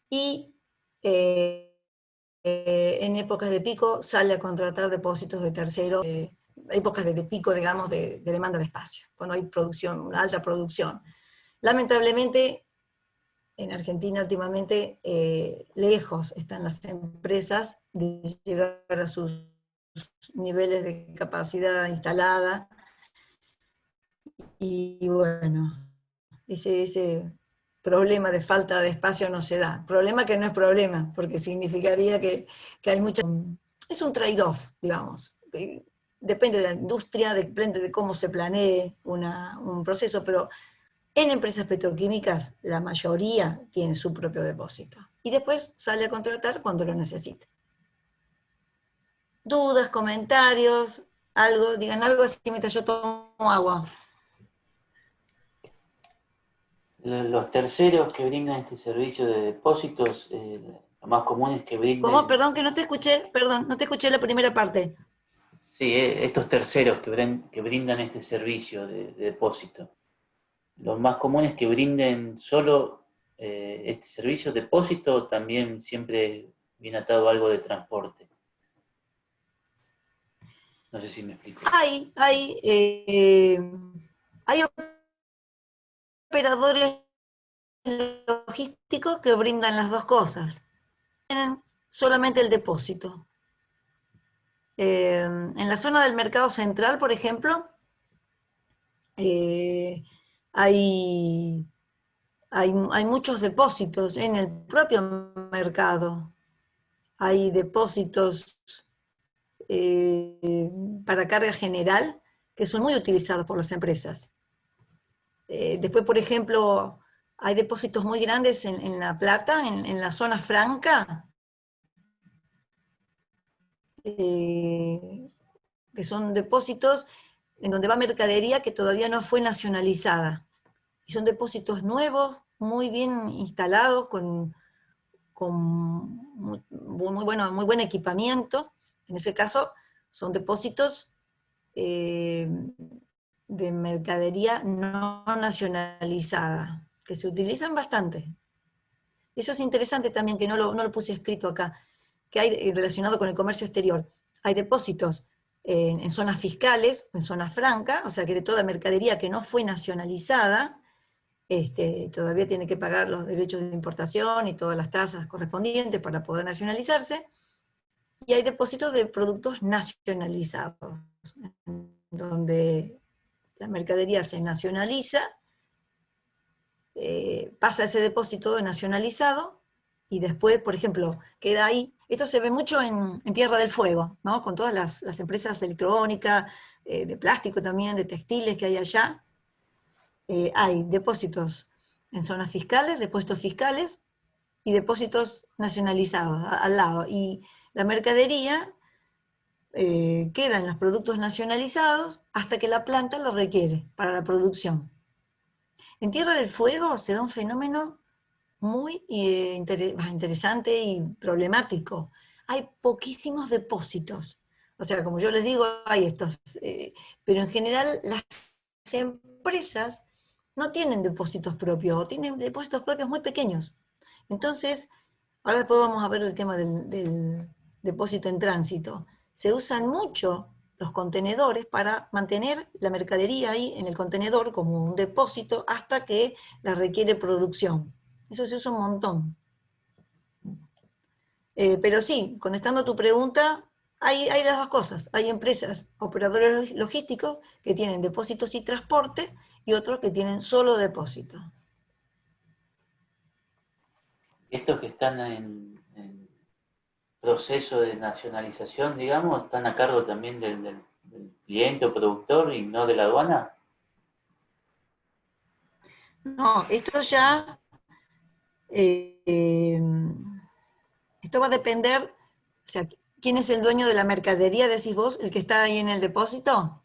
y en épocas de pico sale a contratar depósitos de terceros, épocas de pico, digamos, de demanda de espacio, cuando hay producción, una alta producción. Lamentablemente, en Argentina últimamente, lejos están las empresas de llegar a sus niveles de capacidad instalada, y bueno, ese problema de falta de espacio no se da. Problema que no es problema, porque significaría que hay mucha... Es un trade-off, digamos. Depende de la industria, depende de cómo se planee un proceso, pero en empresas petroquímicas la mayoría tiene su propio depósito. Y después sale a contratar cuando lo necesite. Dudas, comentarios, algo, digan algo así mientras yo tomo agua. Los terceros que brindan este servicio de depósitos, lo más común es que brinden... ¿Cómo? Perdón, que no te escuché, perdón, no te escuché la primera parte. Sí, estos terceros que brindan este servicio de depósito. Lo más común es que brinden solo este servicio de depósito, también siempre viene atado algo de transporte. No sé si me explico. Hay operadores logísticos que brindan las dos cosas. Tienen solamente el depósito. En la zona del mercado central, por ejemplo, hay muchos depósitos en el propio mercado. Hay depósitos para carga general que son muy utilizados por las empresas. Después, por ejemplo, hay depósitos muy grandes en La Plata, en la zona franca, que son depósitos en donde va mercadería que todavía no fue nacionalizada. Y son depósitos nuevos, muy bien instalados, con muy buen equipamiento. En ese caso, son depósitos de mercadería no nacionalizada, que se utilizan bastante. Eso es interesante también, que no lo puse escrito acá, que hay relacionado con el comercio exterior. Hay depósitos en zonas fiscales, en zonas francas, o sea que de toda mercadería que no fue nacionalizada, todavía tiene que pagar los derechos de importación y todas las tasas correspondientes para poder nacionalizarse, y hay depósitos de productos nacionalizados, donde la mercadería se nacionaliza, pasa ese depósito nacionalizado, y después, por ejemplo, queda ahí. Esto se ve mucho en Tierra del Fuego, ¿no? Con todas las empresas de electrónica, de plástico también, de textiles que hay allá. Hay depósitos en zonas fiscales, depósitos fiscales, y depósitos nacionalizados al lado. Y la mercadería quedan los productos nacionalizados hasta que la planta lo requiere para la producción. En Tierra del Fuego se da un fenómeno muy interesante y problemático. Hay poquísimos depósitos. O sea, como yo les digo, hay estos, pero en general las empresas no tienen depósitos propios, o tienen depósitos propios muy pequeños. Entonces, ahora después vamos a ver el tema del depósito en tránsito. Se usan mucho los contenedores para mantener la mercadería ahí en el contenedor como un depósito hasta que la requiere producción. Eso se usa un montón. Pero sí, contestando a tu pregunta, hay las dos cosas. Hay empresas, operadores logísticos, que tienen depósitos y transporte, y otros que tienen solo depósito. Estos que están en proceso de nacionalización, digamos, están a cargo también del cliente o productor y no de la aduana. No, esto ya, esto va a depender, o sea, ¿quién es el dueño de la mercadería, decís vos, el que está ahí en el depósito?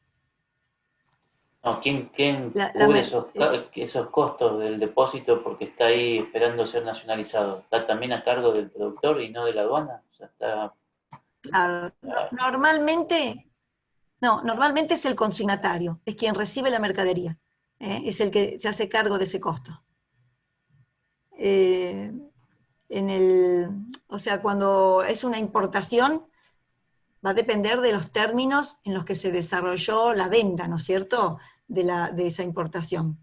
No, ¿quién La- la cubre mer- esos costos del depósito porque está ahí esperando ser nacionalizado? ¿Está también a cargo del productor y no de la aduana? O sea, está... Claro, normalmente, no, normalmente es el consignatario, es quien recibe la mercadería, es el que se hace cargo de ese costo. Eh, o sea, cuando es una importación, va a depender de los términos en los que se desarrolló la venta, ¿no es cierto?, de esa importación.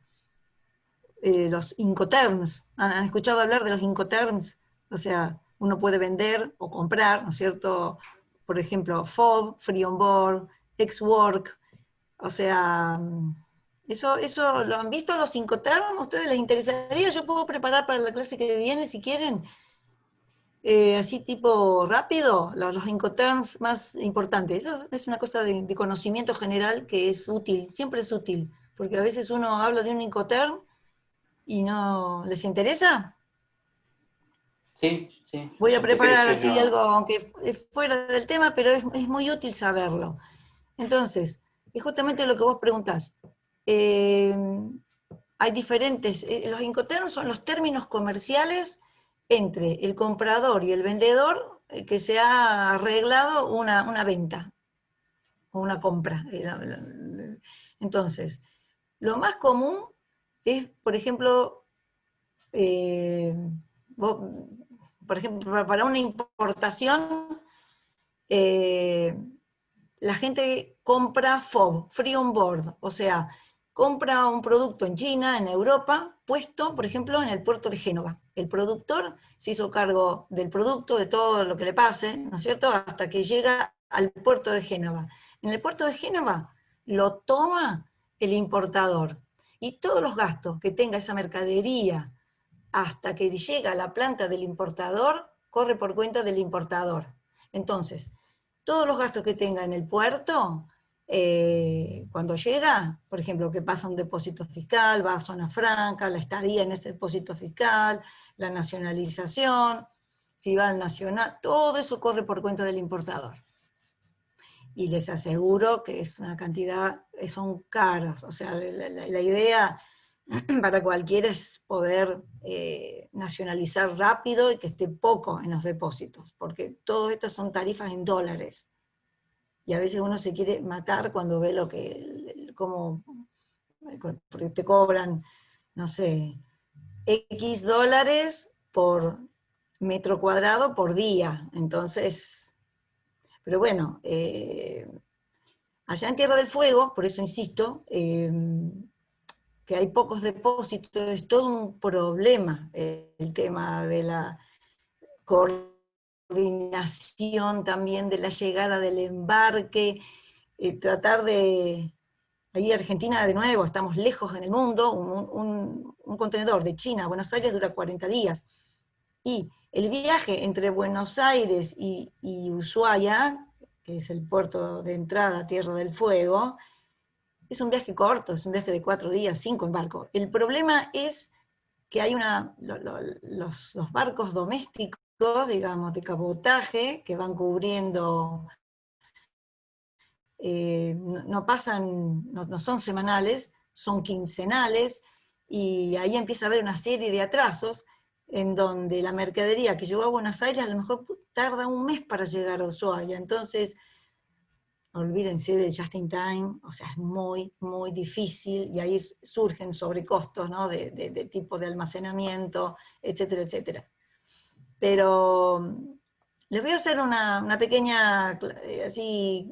Los Incoterms, ¿han escuchado hablar de los Incoterms? O sea, uno puede vender o comprar, ¿no es cierto?, por ejemplo, FOB, Free On Board, Ex-Work, o sea, eso lo han visto los Incoterms, ¿a ustedes les interesaría? Yo puedo preparar para la clase que viene, si quieren, así tipo rápido, los Incoterms más importantes. Eso es una cosa de conocimiento general que es útil, siempre es útil, porque a veces uno habla de un Incoterm y no les interesa. Sí, sí, Voy a es un tema preparar que así algo, no... aunque es fuera del tema, pero es muy útil saberlo. Entonces, es justamente lo que vos preguntás. Eh, Hay diferentes, los Incoterms son los términos comerciales entre el comprador y el vendedor que se ha arreglado una venta o una compra. Entonces, lo más común es, por ejemplo, eh, por ejemplo, para una importación, eh, la gente compra FOB, Free On Board, o sea, compra un producto en China, en Europa, puesto, por ejemplo, en el puerto de Génova. El productor se hizo cargo del producto, de todo lo que le pase, ¿no es cierto?, hasta que llega al puerto de Génova. En el puerto de Génova lo toma el importador. Y todos los gastos que tenga esa mercadería hasta que llega a la planta del importador, corre por cuenta del importador. Entonces, todos los gastos que tenga en el puerto, cuando llega, por ejemplo, que pasa un depósito fiscal, va a zona franca, la estadía en ese depósito fiscal, la nacionalización, si va al nacional, todo eso corre por cuenta del importador. Y les aseguro que es una cantidad, son caros, o sea, la idea para cualquiera es poder nacionalizar rápido y que esté poco en los depósitos, porque todas estas son tarifas en dólares. Y a veces uno se quiere matar cuando ve porque te cobran, no sé, X dólares por metro cuadrado por día. Entonces, pero bueno, allá en Tierra del Fuego, por eso insisto, que hay pocos depósitos, es todo un problema el tema de la coordinación también de la llegada del embarque, tratar de... Ahí Argentina, de nuevo, estamos lejos en el mundo, un contenedor de China a Buenos Aires dura 40 días, y el viaje entre Buenos Aires y Ushuaia, que es el puerto de entrada a Tierra del Fuego, es un viaje corto, es un viaje de 4 días, 5 en barco. El problema es que hay los barcos domésticos, digamos, de cabotaje, que van cubriendo no pasan, no son semanales, son quincenales, y ahí empieza a haber una serie de atrasos en donde la mercadería que llegó a Buenos Aires a lo mejor tarda un mes para llegar a Ushuaia. Entonces, olvídense del just in time, o sea, es muy, muy difícil, y ahí surgen sobrecostos, ¿no? de tipo de almacenamiento, etcétera, etcétera. Pero les voy a hacer una pequeña, así,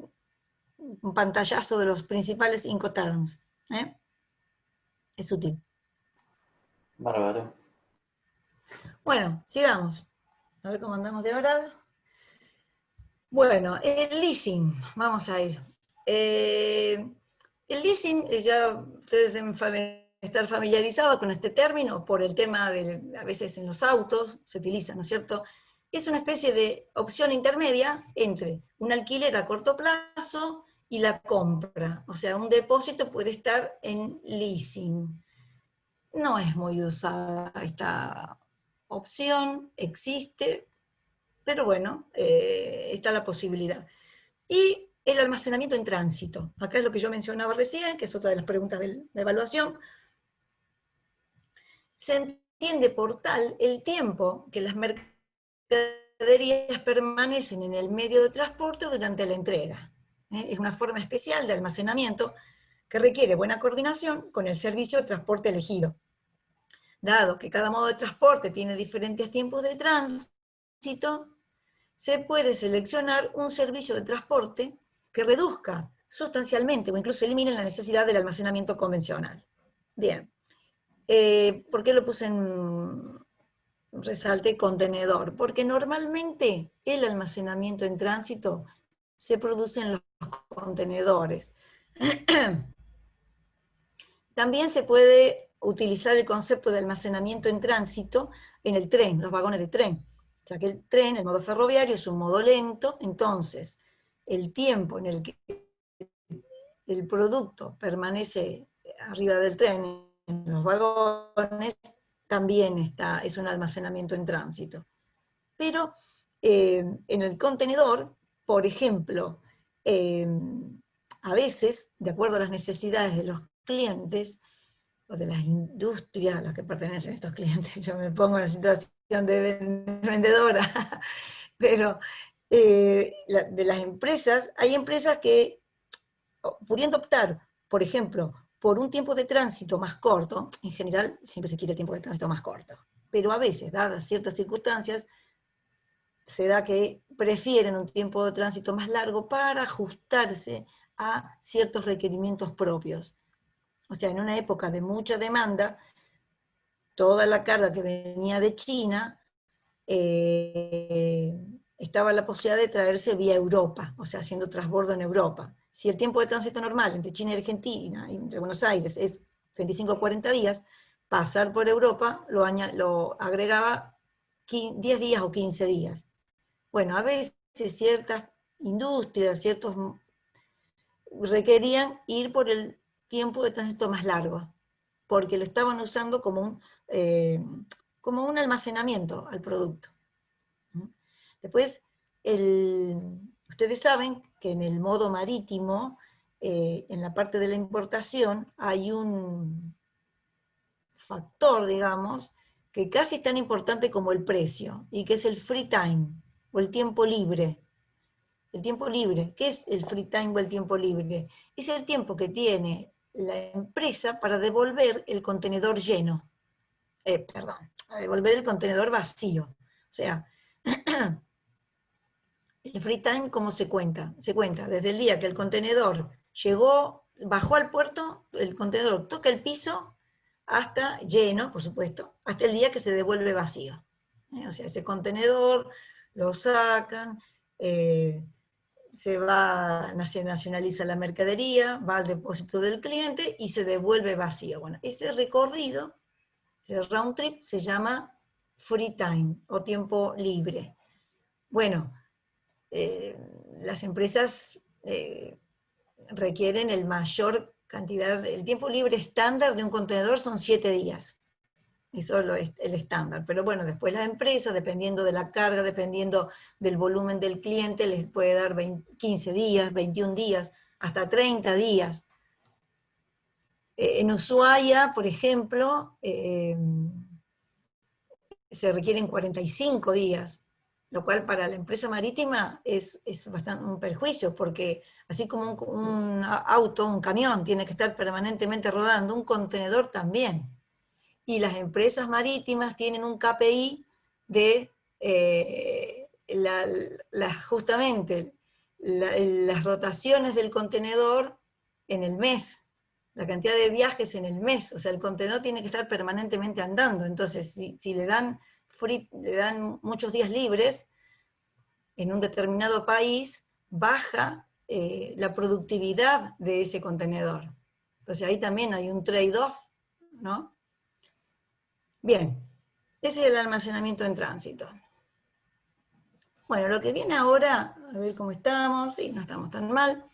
un pantallazo de los principales Incoterms. Es útil. Bárbaro. Bueno, sigamos. A ver cómo andamos de hora. Bueno, el leasing, vamos a ir. El leasing, ya ustedes deben estar familiarizados con este término por el tema de, a veces en los autos se utiliza, ¿no es cierto? Es una especie de opción intermedia entre un alquiler a corto plazo y la compra. O sea, un depósito puede estar en leasing. No es muy usada esta opción, existe, pero bueno, está la posibilidad. Y el almacenamiento en tránsito. Acá es lo que yo mencionaba recién, que es otra de las preguntas de la evaluación. Se entiende por tal el tiempo que las mercaderías permanecen en el medio de transporte durante la entrega. Es una forma especial de almacenamiento que requiere buena coordinación con el servicio de transporte elegido. Dado que cada modo de transporte tiene diferentes tiempos de tránsito, se puede seleccionar un servicio de transporte que reduzca sustancialmente o incluso elimine la necesidad del almacenamiento convencional. Bien, ¿por qué lo puse en resalte contenedor? Porque normalmente el almacenamiento en tránsito se produce en los contenedores. También se puede utilizar el concepto de almacenamiento en tránsito en el tren, los vagones de tren, ya que el tren, el modo ferroviario, es un modo lento, entonces el tiempo en el que el producto permanece arriba del tren, en los vagones, también es un almacenamiento en tránsito. Pero en el contenedor, por ejemplo, a veces, de acuerdo a las necesidades de los clientes, o de las industrias a las que pertenecen estos clientes, yo me pongo en la situación de vendedora, pero de las empresas, hay empresas que, pudiendo optar, por ejemplo, por un tiempo de tránsito más corto, en general siempre se quiere el tiempo de tránsito más corto, pero a veces, dadas ciertas circunstancias, se da que prefieren un tiempo de tránsito más largo para ajustarse a ciertos requerimientos propios. O sea, en una época de mucha demanda, toda la carga que venía de China, estaba la posibilidad de traerse vía Europa, o sea, haciendo transbordo en Europa. Si el tiempo de tránsito normal entre China y Argentina, y entre Buenos Aires, es 35 o 40 días, pasar por Europa lo agregaba 10 días o 15 días. Bueno, a veces ciertas industrias, ciertos requerían ir por el tiempo de tránsito más largo, porque lo estaban usando como un almacenamiento al producto. Después, ustedes saben que en el modo marítimo, en la parte de la importación, hay un factor, digamos, que casi es tan importante como el precio, y que es el free time, o el tiempo libre. El tiempo libre, ¿qué es el free time o el tiempo libre? Es el tiempo que tiene la empresa para devolver el contenedor lleno. A devolver el contenedor vacío. O sea, el free time, ¿cómo se cuenta? Se cuenta desde el día que el contenedor llegó, bajó al puerto, el contenedor toca el piso, hasta lleno, por supuesto, hasta el día que se devuelve vacío. O sea, ese contenedor lo sacan, se nacionaliza la mercadería, va al depósito del cliente y se devuelve vacío. Bueno, ese recorrido, ese round trip, se llama free time o tiempo libre. Bueno, las empresas requieren el mayor cantidad, el tiempo libre estándar de un contenedor son 7 días. Eso es el estándar. Pero bueno, después la empresa, dependiendo de la carga, dependiendo del volumen del cliente, les puede dar 15 días, 21 días, hasta 30 días. En Ushuaia, por ejemplo, se requieren 45 días, lo cual para la empresa marítima es bastante un perjuicio, porque así como un auto, un camión, tiene que estar permanentemente rodando, un contenedor también. Y las empresas marítimas tienen un KPI de justamente las rotaciones del contenedor en el mes, la cantidad de viajes en el mes, o sea, el contenedor tiene que estar permanentemente andando, entonces si le dan muchos días libres en un determinado país, baja la productividad de ese contenedor. Entonces ahí también hay un trade-off, ¿no? Bien, ese es el almacenamiento en tránsito. Bueno, lo que viene ahora, a ver cómo estamos, sí, no estamos tan mal.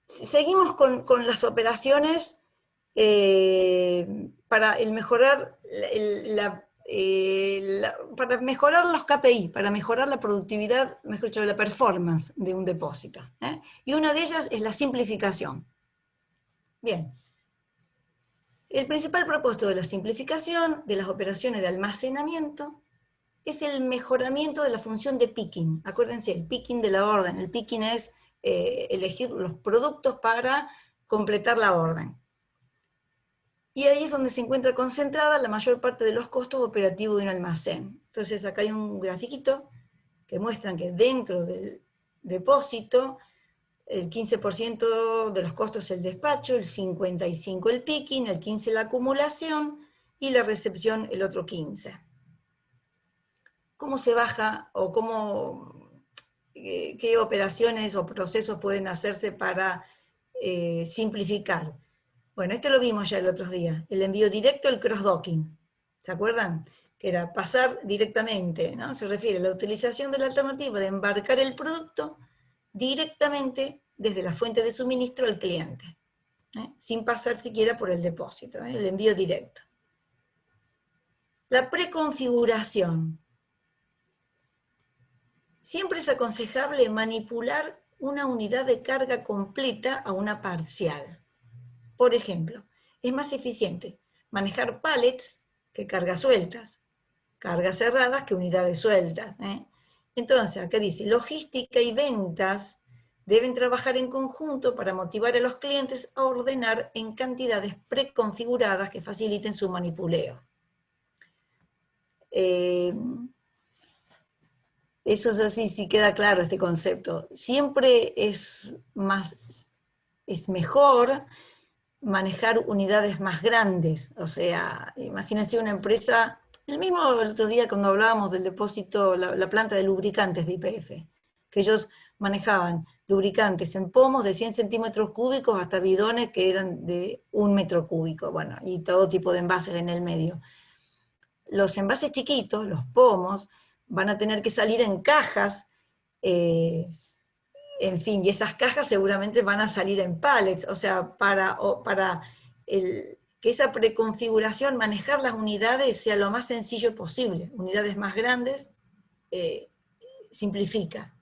Seguimos con las operaciones para mejorar para mejorar los KPI, para mejorar la productividad, mejor dicho, la performance de un depósito. Y una de ellas es la simplificación. Bien. El principal propósito de la simplificación de las operaciones de almacenamiento es el mejoramiento de la función de picking. Acuérdense, el picking de la orden. El picking es elegir los productos para completar la orden. Y ahí es donde se encuentra concentrada la mayor parte de los costos operativos de un almacén. Entonces acá hay un grafiquito que muestran que dentro del depósito el 15% de los costos es el despacho, el 55% el picking, el 15% la acumulación y la recepción el otro 15%. ¿Cómo se baja o qué operaciones o procesos pueden hacerse para simplificar? Bueno, esto lo vimos ya el otro día, el envío directo, el cross-docking. ¿Se acuerdan? Que era pasar directamente, ¿no? Se refiere a la utilización de la alternativa de embarcar el producto directamente desde la fuente de suministro al cliente, sin pasar siquiera por el depósito, el envío directo. La preconfiguración. Siempre es aconsejable manipular una unidad de carga completa a una parcial. Por ejemplo, es más eficiente manejar pallets que cargas sueltas, cargas cerradas que unidades sueltas. Entonces, acá dice, logística y ventas deben trabajar en conjunto para motivar a los clientes a ordenar en cantidades preconfiguradas que faciliten su manipuleo. Eso es así, sí queda claro este concepto. Siempre es mejor manejar unidades más grandes. O sea, imagínense una empresa, el otro día cuando hablábamos del depósito, la planta de lubricantes de YPF, que ellos manejaban lubricantes en pomos de 100 centímetros cúbicos hasta bidones que eran de 1 metro cúbico, bueno, y todo tipo de envases en el medio. Los envases chiquitos, los pomos, van a tener que salir en cajas, en fin, y esas cajas seguramente van a salir en pallets, o sea, para que esa preconfiguración, manejar las unidades sea lo más sencillo posible. Unidades más grandes, simplifica.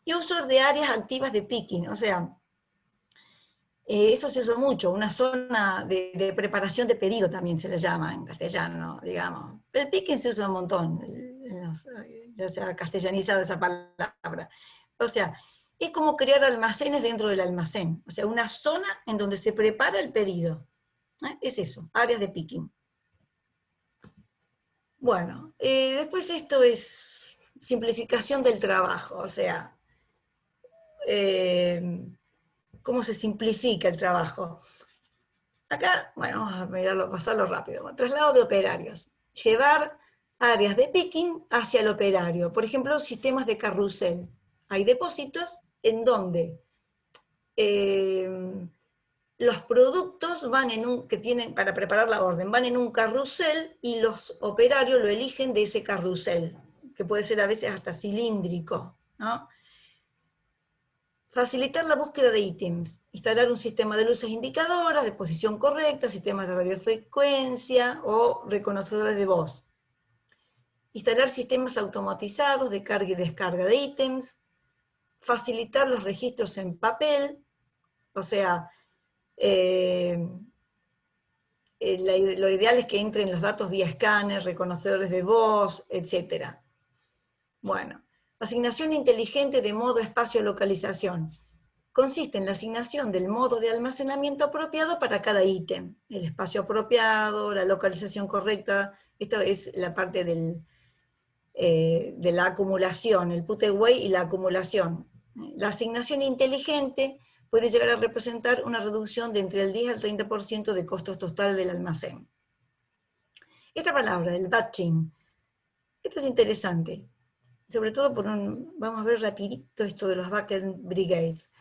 Y uso de áreas activas de picking, o sea, eso se usa mucho, una zona de preparación de pedido también se le llama en castellano, digamos. El picking se usa un montón, ya se ha castellanizado esa palabra. O sea, es como crear almacenes dentro del almacén, o sea, una zona en donde se prepara el pedido. Es eso, áreas de picking. Bueno, después esto es simplificación del trabajo, o sea, ¿cómo se simplifica el trabajo? Acá, bueno, vamos a mirarlo, pasarlo rápido. Traslado de operarios. Llevar áreas de picking hacia el operario. Por ejemplo, sistemas de carrusel. Hay depósitos en donde los productos van que tienen para preparar la orden, van en un carrusel y los operarios lo eligen de ese carrusel, que puede ser a veces hasta cilíndrico, ¿no? Facilitar la búsqueda de ítems, instalar un sistema de luces indicadoras, de posición correcta, sistemas de radiofrecuencia o reconocedores de voz. Instalar sistemas automatizados de carga y descarga de ítems. facilitar los registros en papel, o sea, lo ideal es que entren los datos vía escáner, reconocedores de voz, etc. Bueno, asignación inteligente de modo espacio-localización. Consiste en la asignación del modo de almacenamiento apropiado para cada ítem. El espacio apropiado, la localización correcta, esto es la parte de la acumulación, el put away y la acumulación. La asignación inteligente puede llegar a representar una reducción de entre el 10 al 30% de costos totales del almacén. Esta palabra, el batching, esto es interesante, sobre todo vamos a ver rapidito esto de los bucket brigades.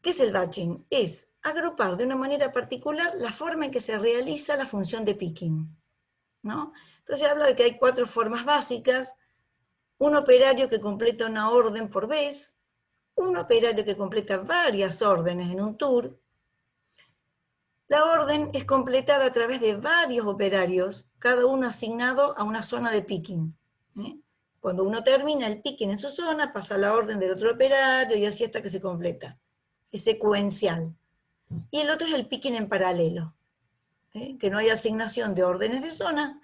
¿Qué es el batching? Es agrupar de una manera particular la forma en que se realiza la función de picking, ¿no? Entonces habla de que hay 4 formas básicas: un operario que completa una orden por vez, un operario que completa varias órdenes en un tour. La orden es completada a través de varios operarios, cada uno asignado a una zona de picking. Cuando uno termina el picking en su zona, pasa la orden del otro operario y así hasta que se completa. Es secuencial. Y el otro es el picking en paralelo, que no hay asignación de órdenes de zona.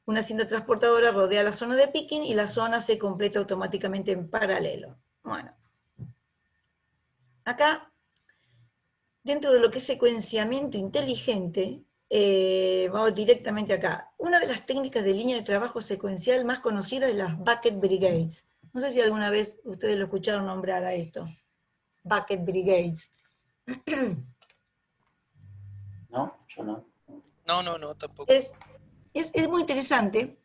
Una cinta transportadora rodea la zona de picking y la zona se completa automáticamente en paralelo. Bueno, acá, dentro de lo que es secuenciamiento inteligente, vamos directamente acá. Una de las técnicas de línea de trabajo secuencial más conocidas es las bucket brigades. No sé si alguna vez ustedes lo escucharon nombrar a esto. Bucket brigades. No, yo no. No, tampoco. Es muy interesante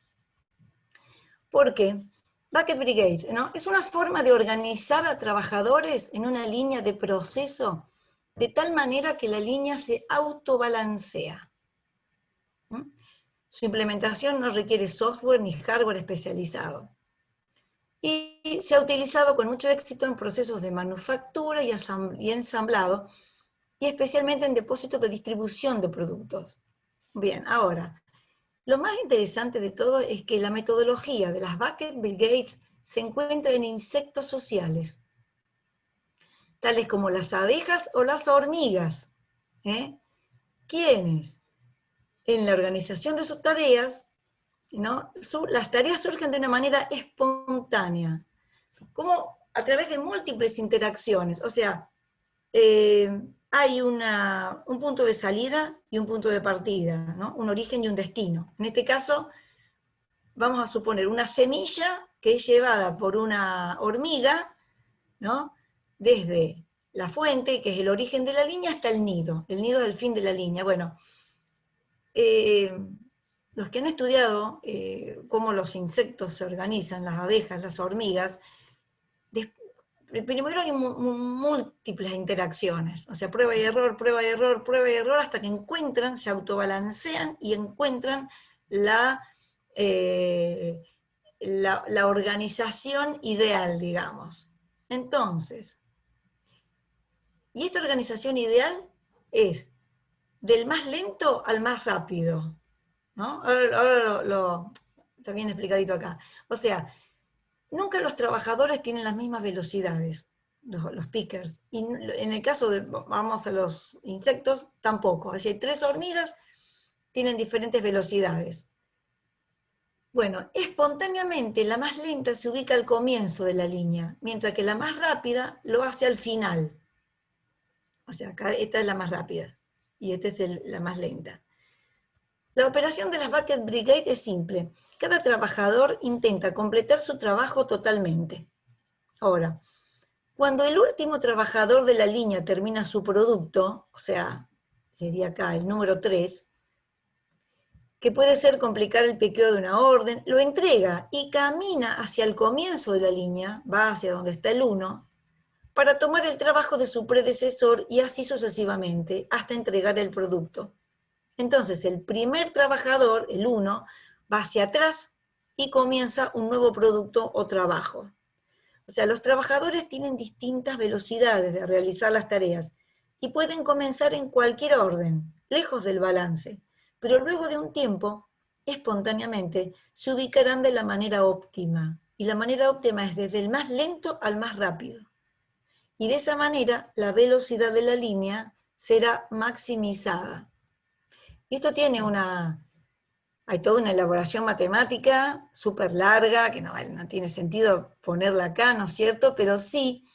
porque bucket brigades, ¿no? Es una forma de organizar a trabajadores en una línea de proceso de tal manera que la línea se autobalancea. Su implementación no requiere software ni hardware especializado. Y se ha utilizado con mucho éxito en procesos de manufactura y ensamblado, y especialmente en depósitos de distribución de productos. Bien, ahora, lo más interesante de todo es que la metodología de las bucket brigades se encuentra en insectos sociales, tales como las abejas o las hormigas, quienes en la organización de sus tareas, ¿no? Las tareas surgen de una manera espontánea, como a través de múltiples interacciones. O sea, hay un punto de salida y un punto de partida, ¿no? Un origen y un destino. En este caso, vamos a suponer una semilla que es llevada por una hormiga, ¿no? Desde la fuente, que es el origen de la línea, hasta el nido. El nido es el fin de la línea. Bueno, los que han estudiado cómo los insectos se organizan, las abejas, las hormigas, primero hay múltiples interacciones, o sea, prueba y error, prueba y error, prueba y error, hasta que encuentran, se autobalancean y encuentran la organización ideal, digamos. Entonces, y esta organización ideal es del más lento al más rápido, ¿no? Ahora está bien explicadito acá. O sea, nunca los trabajadores tienen las mismas velocidades, los pickers. Y en el caso de, vamos a los insectos, tampoco. Así hay 3 hormigas, tienen diferentes velocidades. Bueno, espontáneamente la más lenta se ubica al comienzo de la línea, mientras que la más rápida lo hace al final. O sea, acá esta es la más rápida y esta es la más lenta. La operación de las bucket brigade es simple. Cada trabajador intenta completar su trabajo totalmente. Ahora, cuando el último trabajador de la línea termina su producto, o sea, sería acá el número 3, que puede ser complicar el piqueo de una orden, lo entrega y camina hacia el comienzo de la línea, va hacia donde está el 1, para tomar el trabajo de su predecesor y así sucesivamente, hasta entregar el producto. Entonces, el primer trabajador, el 1, va hacia atrás y comienza un nuevo producto o trabajo. O sea, los trabajadores tienen distintas velocidades de realizar las tareas y pueden comenzar en cualquier orden, lejos del balance, pero luego de un tiempo, espontáneamente, se ubicarán de la manera óptima y la manera óptima es desde el más lento al más rápido. Y de esa manera la velocidad de la línea será maximizada. Y esto tiene hay toda una elaboración matemática súper larga, que no tiene sentido ponerla acá, ¿no es cierto? Pero sí,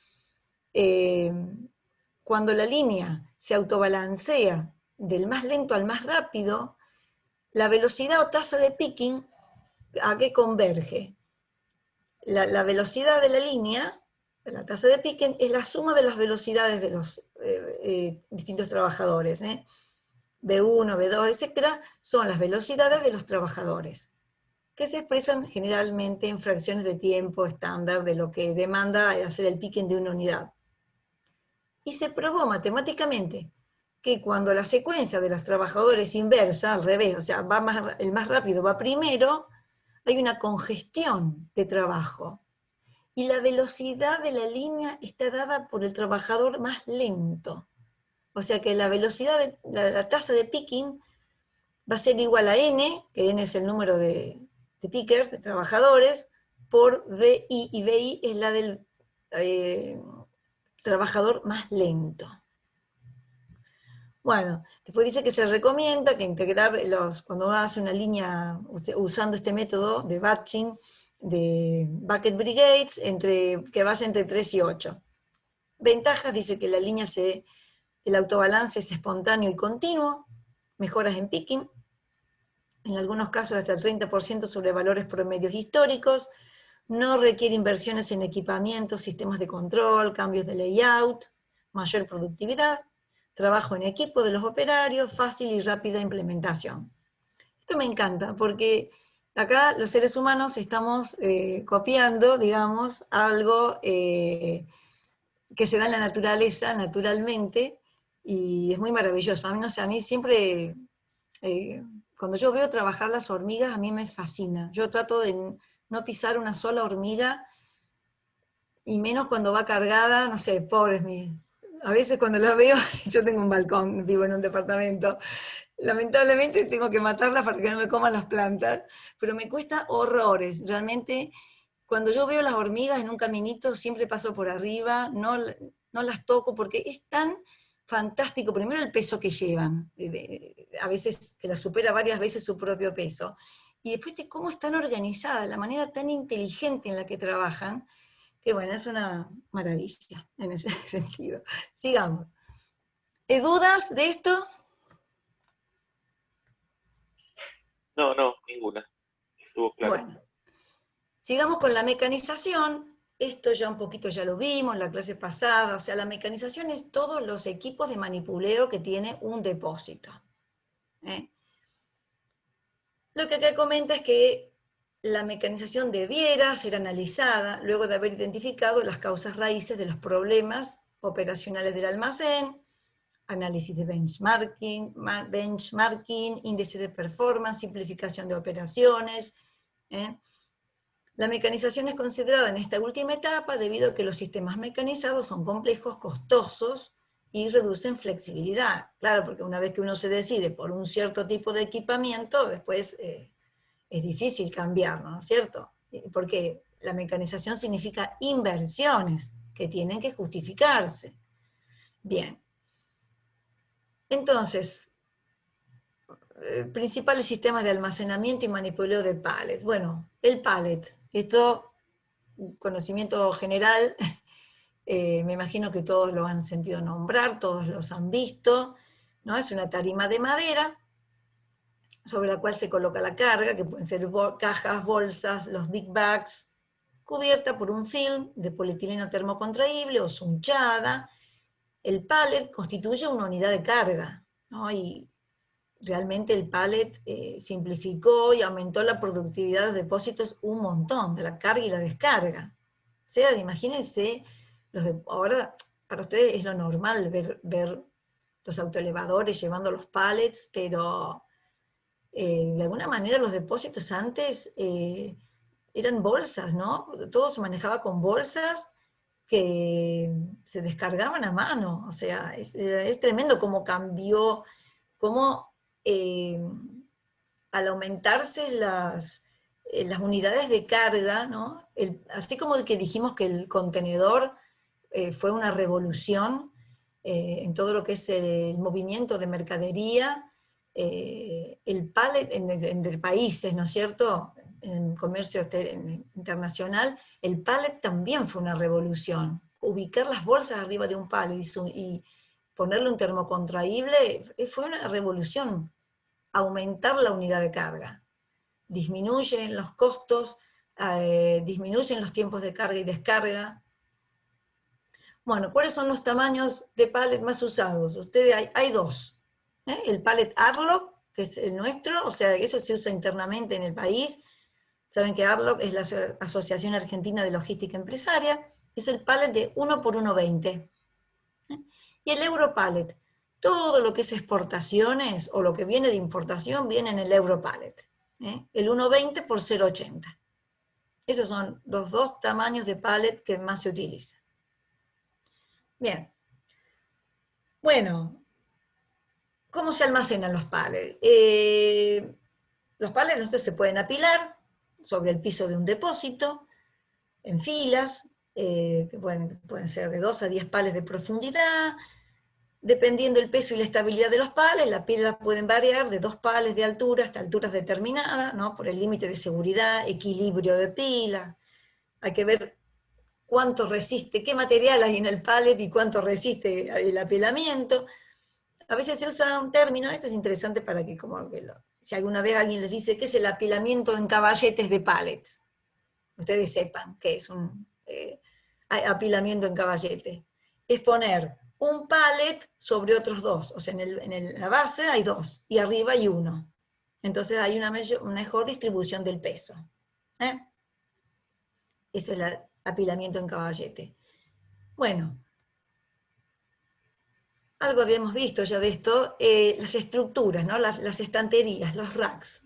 cuando la línea se autobalancea del más lento al más rápido, la velocidad o tasa de picking, ¿a qué converge? La velocidad de la línea, la tasa de picking, es la suma de las velocidades de los distintos trabajadores. B1, B2, etcétera, son las velocidades de los trabajadores, que se expresan generalmente en fracciones de tiempo estándar de lo que demanda hacer el picking de una unidad. Y se probó matemáticamente que cuando la secuencia de los trabajadores inversa, al revés, o sea, el más rápido va primero, hay una congestión de trabajo. Y la velocidad de la línea está dada por el trabajador más lento. O sea que la velocidad, la tasa de picking va a ser igual a n, que n es el número de pickers, de trabajadores, por VI, y VI es la del trabajador más lento. Bueno, después dice que se recomienda que integrar cuando uno hace una línea usando este método de batching, de bucket brigades, que vaya entre 3 y 8. Ventajas, dice que la línea el autobalance es espontáneo y continuo, mejoras en picking, en algunos casos hasta el 30% sobre valores promedios históricos, no requiere inversiones en equipamiento, sistemas de control, cambios de layout, mayor productividad, trabajo en equipo de los operarios, fácil y rápida implementación. Esto me encanta, porque acá los seres humanos estamos copiando, digamos, algo que se da en la naturaleza, naturalmente, y es muy maravilloso. A mí, no sé, a mí siempre, cuando yo veo trabajar las hormigas, a mí me fascina. Yo trato de no pisar una sola hormiga, y menos cuando va cargada, no sé, pobres mis. A veces cuando la veo, yo tengo un balcón, vivo en un departamento, lamentablemente tengo que matarlas para que no me coman las plantas, pero me cuesta horrores. Realmente, cuando yo veo las hormigas en un caminito, siempre paso por arriba, no las toco, porque es tan fantástico, primero el peso que llevan, a veces que la supera varias veces su propio peso, y después de cómo están organizadas, la manera tan inteligente en la que trabajan, que bueno, es una maravilla en ese sentido. Sigamos. ¿Dudas de esto? No, ninguna. Estuvo claro. Bueno, sigamos con la mecanización. Esto ya un poquito ya lo vimos en la clase pasada. O sea, la mecanización es todos los equipos de manipuleo que tiene un depósito. Lo que acá comenta es que la mecanización debiera ser analizada luego de haber identificado las causas raíces de los problemas operacionales del almacén, análisis de benchmarking, índice de performance, simplificación de operaciones. La mecanización es considerada en esta última etapa debido a que los sistemas mecanizados son complejos, costosos y reducen flexibilidad. Claro, porque una vez que uno se decide por un cierto tipo de equipamiento, después es difícil cambiar, ¿no es cierto? Porque la mecanización significa inversiones que tienen que justificarse. Bien. Entonces, principales sistemas de almacenamiento y manipuleo de pallets. Bueno, el pallet, esto, conocimiento general, me imagino que todos lo han sentido nombrar, todos los han visto, ¿no? Es una tarima de madera sobre la cual se coloca la carga, que pueden ser cajas, bolsas, los big bags, cubierta por un film de polietileno termocontraíble o sunchada. El pallet constituye una unidad de carga, ¿no? Y realmente el pallet simplificó y aumentó la productividad de los depósitos un montón, de la carga y la descarga. O sea, imagínense, ahora para ustedes es lo normal ver los autoelevadores llevando los pallets, pero de alguna manera los depósitos antes eran bolsas, ¿no? Todo se manejaba con bolsas que se descargaban a mano. O sea, es tremendo cómo cambió, cómo al aumentarse las unidades de carga, ¿no? Así como que dijimos que el contenedor fue una revolución en todo lo que es el movimiento de mercadería, el pallet entre países, ¿no es cierto?, en el comercio internacional, el pallet también fue una revolución. Ubicar las bolsas arriba de un pallet y ponerle un termocontraíble fue una revolución. Aumentar la unidad de carga. Disminuyen los costos, disminuyen los tiempos de carga y descarga. Bueno, ¿cuáles son los tamaños de pallet más usados? Hay dos. El pallet Arloc, que es el nuestro, o sea, eso se usa internamente en el país. Saben que Arloc es la Asociación Argentina de Logística Empresaria, es el pallet de 1 por 1,20. Y el Europallet, todo lo que es exportaciones o lo que viene de importación viene en el Europallet. El 1,20 por 0,80. Esos son los dos tamaños de pallet que más se utilizan. Bien. Bueno, ¿cómo se almacenan los pallets? Los pallets entonces se pueden apilar sobre el piso de un depósito, en filas, que pueden ser de 2 a 10 pallets de profundidad. Dependiendo del peso y la estabilidad de los pallets, las pilas pueden variar de 2 pallets de altura hasta alturas determinadas, ¿no?, por el límite de seguridad, equilibrio de pila. Hay que ver cuánto resiste, qué material hay en el pallet y cuánto resiste el apilamiento. A veces se usa un término, esto es interesante para que, si alguna vez alguien les dice qué es el apilamiento en caballetes de pallets, ustedes sepan qué es un apilamiento en caballete. Es poner un pallet sobre otros dos, o sea, en la base hay 2, y arriba hay 1. Entonces hay una mejor distribución del peso. Eso es el apilamiento en caballete. Bueno, algo habíamos visto ya de esto, las estructuras, ¿no?, las estanterías, los racks.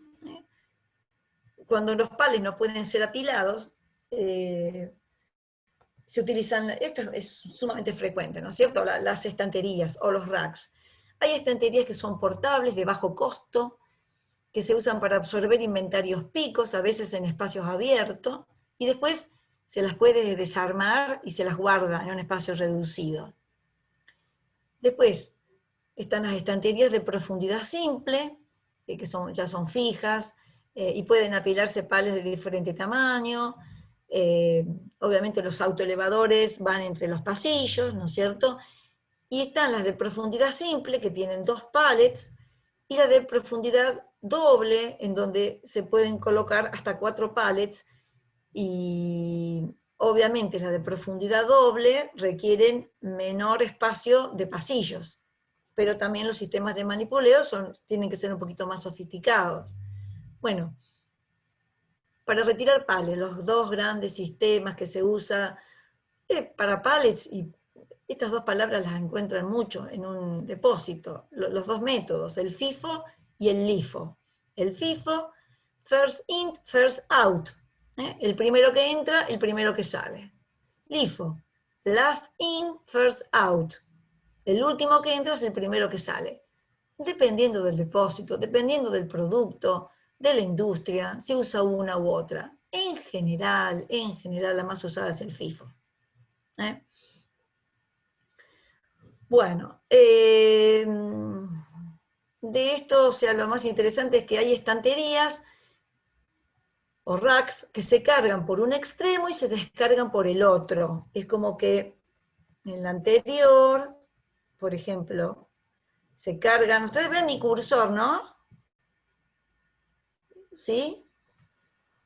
Cuando los pallets no pueden ser apilados, se utilizan, esto es sumamente frecuente, ¿no es cierto?, las estanterías o los racks. Hay estanterías que son portables, de bajo costo, que se usan para absorber inventarios picos, a veces en espacios abiertos, y después se las puede desarmar y se las guarda en un espacio reducido. Después están las estanterías de profundidad simple, que ya son fijas, y pueden apilarse pallets de diferente tamaño. Obviamente los autoelevadores van entre los pasillos, ¿no es cierto? Y están las de profundidad simple, que tienen 2 pallets, y las de profundidad doble, en donde se pueden colocar hasta 4 pallets, y obviamente las de profundidad doble requieren menor espacio de pasillos, pero también los sistemas de manipuleo tienen que ser un poquito más sofisticados. Bueno, para retirar pallets, los 2 grandes sistemas que se usa para pallets, y estas 2 palabras las encuentran mucho en un depósito, los 2 métodos, el FIFO y el LIFO. El FIFO, first in, first out. El primero que entra, el primero que sale. LIFO, last in, first out. El último que entra es el primero que sale. Dependiendo del depósito, dependiendo del producto, de la industria, se usa una u otra. En general, la más usada es el FIFO. Bueno, de esto, o sea, lo más interesante es que hay estanterías o racks que se cargan por un extremo y se descargan por el otro. Es como que en la anterior, por ejemplo, se cargan, ustedes ven mi cursor, ¿no? ¿Sí?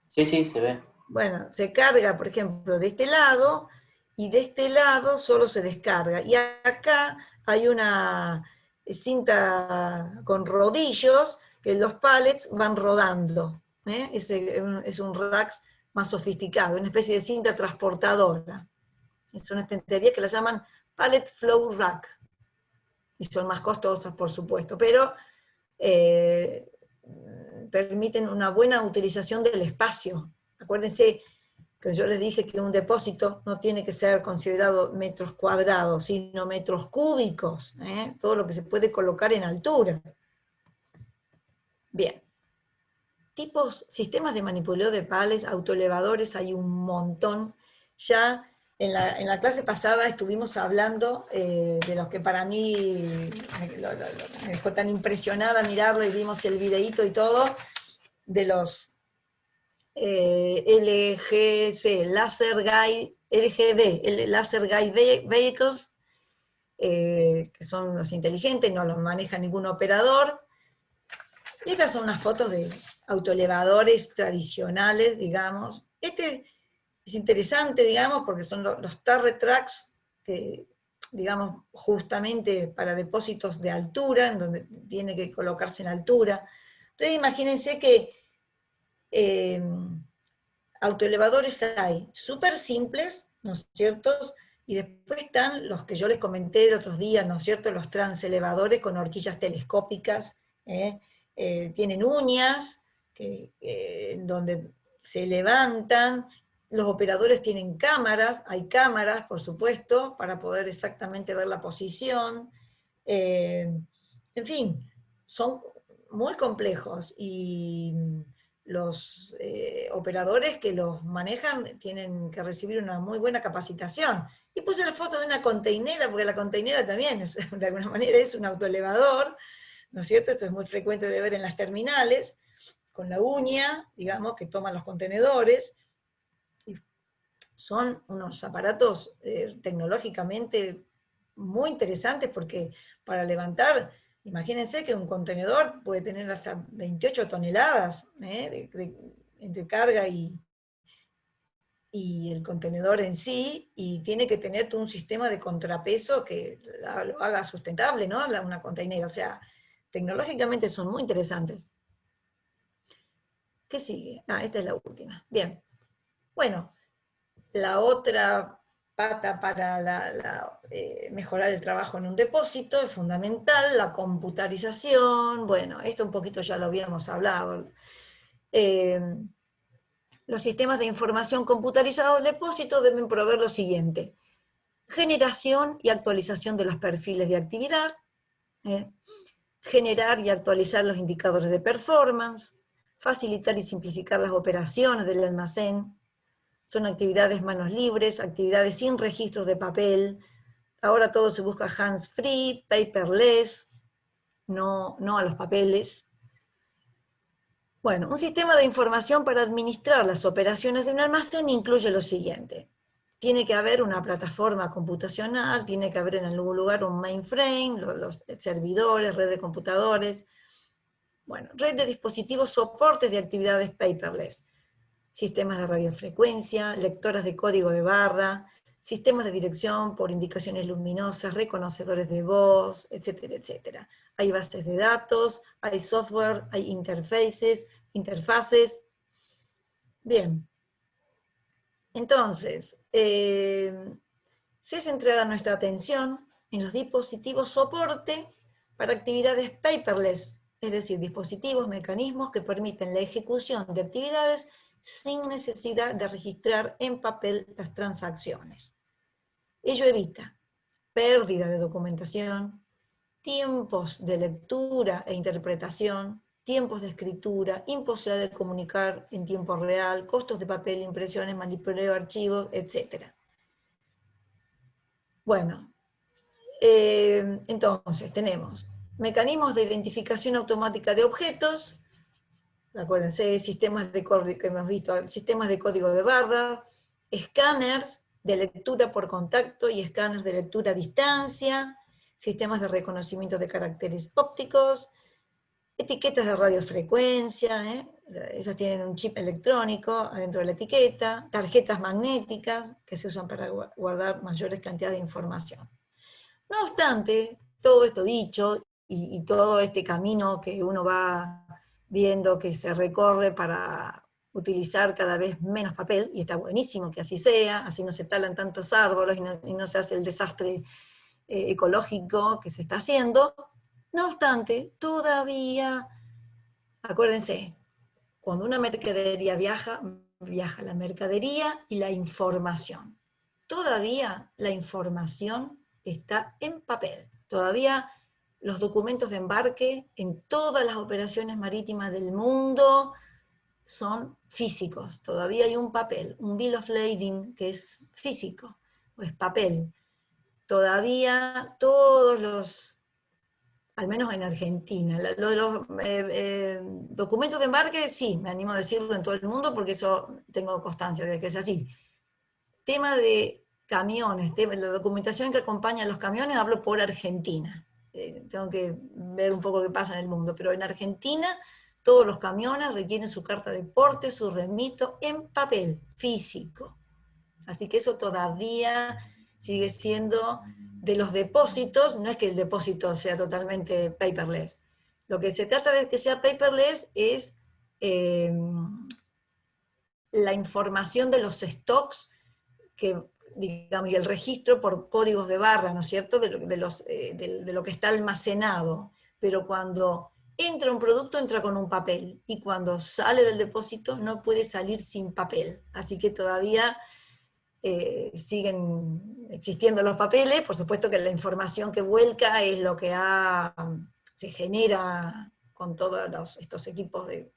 Sí, se ve. Bueno, se carga, por ejemplo, de este lado, y de este lado solo se descarga. Y acá hay una cinta con rodillos que los pallets van rodando. Es un rack más sofisticado, una especie de cinta transportadora. Es una estantería que la llaman pallet flow rack. Y son más costosas, por supuesto, pero permiten una buena utilización del espacio. Acuérdense que yo les dije que un depósito no tiene que ser considerado metros cuadrados, sino metros cúbicos, todo lo que se puede colocar en altura. Bien. sistemas de manipuleo de palets, autoelevadores, hay un montón. Ya en la clase pasada estuvimos hablando de los que para mí me dejó tan impresionada mirarlo, y vimos el videíto y todo, de los LGC, LGD, Laser Guide Vehicles, que son los inteligentes, no los maneja ningún operador. Y estas son unas fotos de autoelevadores tradicionales, digamos. Este es interesante, digamos, porque son los turret tracks, que, digamos, justamente para depósitos de altura, en donde tiene que colocarse en altura. Entonces imagínense que autoelevadores hay súper simples, ¿no es cierto? Y después están los que yo les comenté de otros días, ¿no es cierto? Los transelevadores con horquillas telescópicas, tienen uñas, donde se levantan. Los operadores tienen cámaras, hay cámaras, por supuesto, para poder exactamente ver la posición. En fin, son muy complejos, y los operadores que los manejan tienen que recibir una muy buena capacitación. Y puse la foto de una containera, porque la containera también es, de alguna manera es un autoelevador, ¿no es cierto? Esto es muy frecuente de ver en las terminales, con la uña, digamos, que toman los contenedores. Y son unos aparatos tecnológicamente muy interesantes, porque para levantar, imagínense que un contenedor puede tener hasta 28 toneladas entre carga y el contenedor en sí, y tiene que tener todo un sistema de contrapeso que lo haga sustentable, ¿no? Una containera, o sea, tecnológicamente son muy interesantes. ¿Qué sigue? Esta es la última. Bien. Bueno, la otra pata para mejorar el trabajo en un depósito es fundamental, la computarización. Bueno, esto un poquito ya lo habíamos hablado. Los sistemas de información computarizados del depósito deben proveer lo siguiente: generación y actualización de los perfiles de actividad, generar y actualizar los indicadores de performance, facilitar y simplificar las operaciones del almacén. Son actividades manos libres, actividades sin registros de papel. Ahora todo se busca hands-free, paperless, no a los papeles. Bueno, un sistema de información para administrar las operaciones de un almacén incluye lo siguiente: tiene que haber una plataforma computacional, tiene que haber en algún lugar un mainframe, los servidores, red de computadores, bueno, red de dispositivos soportes de actividades paperless, sistemas de radiofrecuencia, lectoras de código de barra, sistemas de dirección por indicaciones luminosas, reconocedores de voz, etcétera, etcétera. Hay bases de datos, hay software, hay interfaces. Bien. Entonces, se centrará nuestra atención en los dispositivos soporte para actividades paperless, es decir, dispositivos, mecanismos que permiten la ejecución de actividades sin necesidad de registrar en papel las transacciones. Ello evita pérdida de documentación, tiempos de lectura e interpretación, tiempos de escritura, imposibilidad de comunicar en tiempo real, costos de papel, impresiones, manipuleo de archivos, etc. Bueno, entonces tenemos mecanismos de identificación automática de objetos. Acuérdense, sistemas de código que hemos visto, sistemas de código de barra, escáneres de lectura por contacto y escáneres de lectura a distancia, sistemas de reconocimiento de caracteres ópticos, etiquetas de radiofrecuencia, esas tienen un chip electrónico adentro de la etiqueta, tarjetas magnéticas que se usan para guardar mayores cantidades de información. No obstante, todo esto dicho, y todo este camino que uno va viendo que se recorre para utilizar cada vez menos papel, y está buenísimo que así sea, así no se talan tantos árboles y no se hace el desastre ecológico que se está haciendo. No obstante, todavía, acuérdense, cuando una mercadería viaja la mercadería y la información. Todavía la información está en papel. Todavía los documentos de embarque en todas las operaciones marítimas del mundo son físicos. Todavía hay un papel, un bill of lading que es físico, o es papel. Todavía todos los, al menos en Argentina, los documentos de embarque, sí, me animo a decirlo en todo el mundo porque eso tengo constancia de que es así. Tema de camiones, la documentación que acompaña a los camiones, hablo por Argentina. Tengo que ver un poco qué pasa en el mundo, pero en Argentina todos los camiones requieren su carta de porte, su remito en papel, físico. Así que eso todavía sigue siendo de los depósitos, no es que el depósito sea totalmente paperless. Lo que se trata de que sea paperless es la información de los stocks que, digamos, y el registro por códigos de barra, ¿no es cierto?, de lo que está almacenado. Pero cuando entra un producto, entra con un papel, y cuando sale del depósito no puede salir sin papel. Así que todavía siguen existiendo los papeles. Por supuesto que la información que vuelca es lo que se genera con todos estos equipos de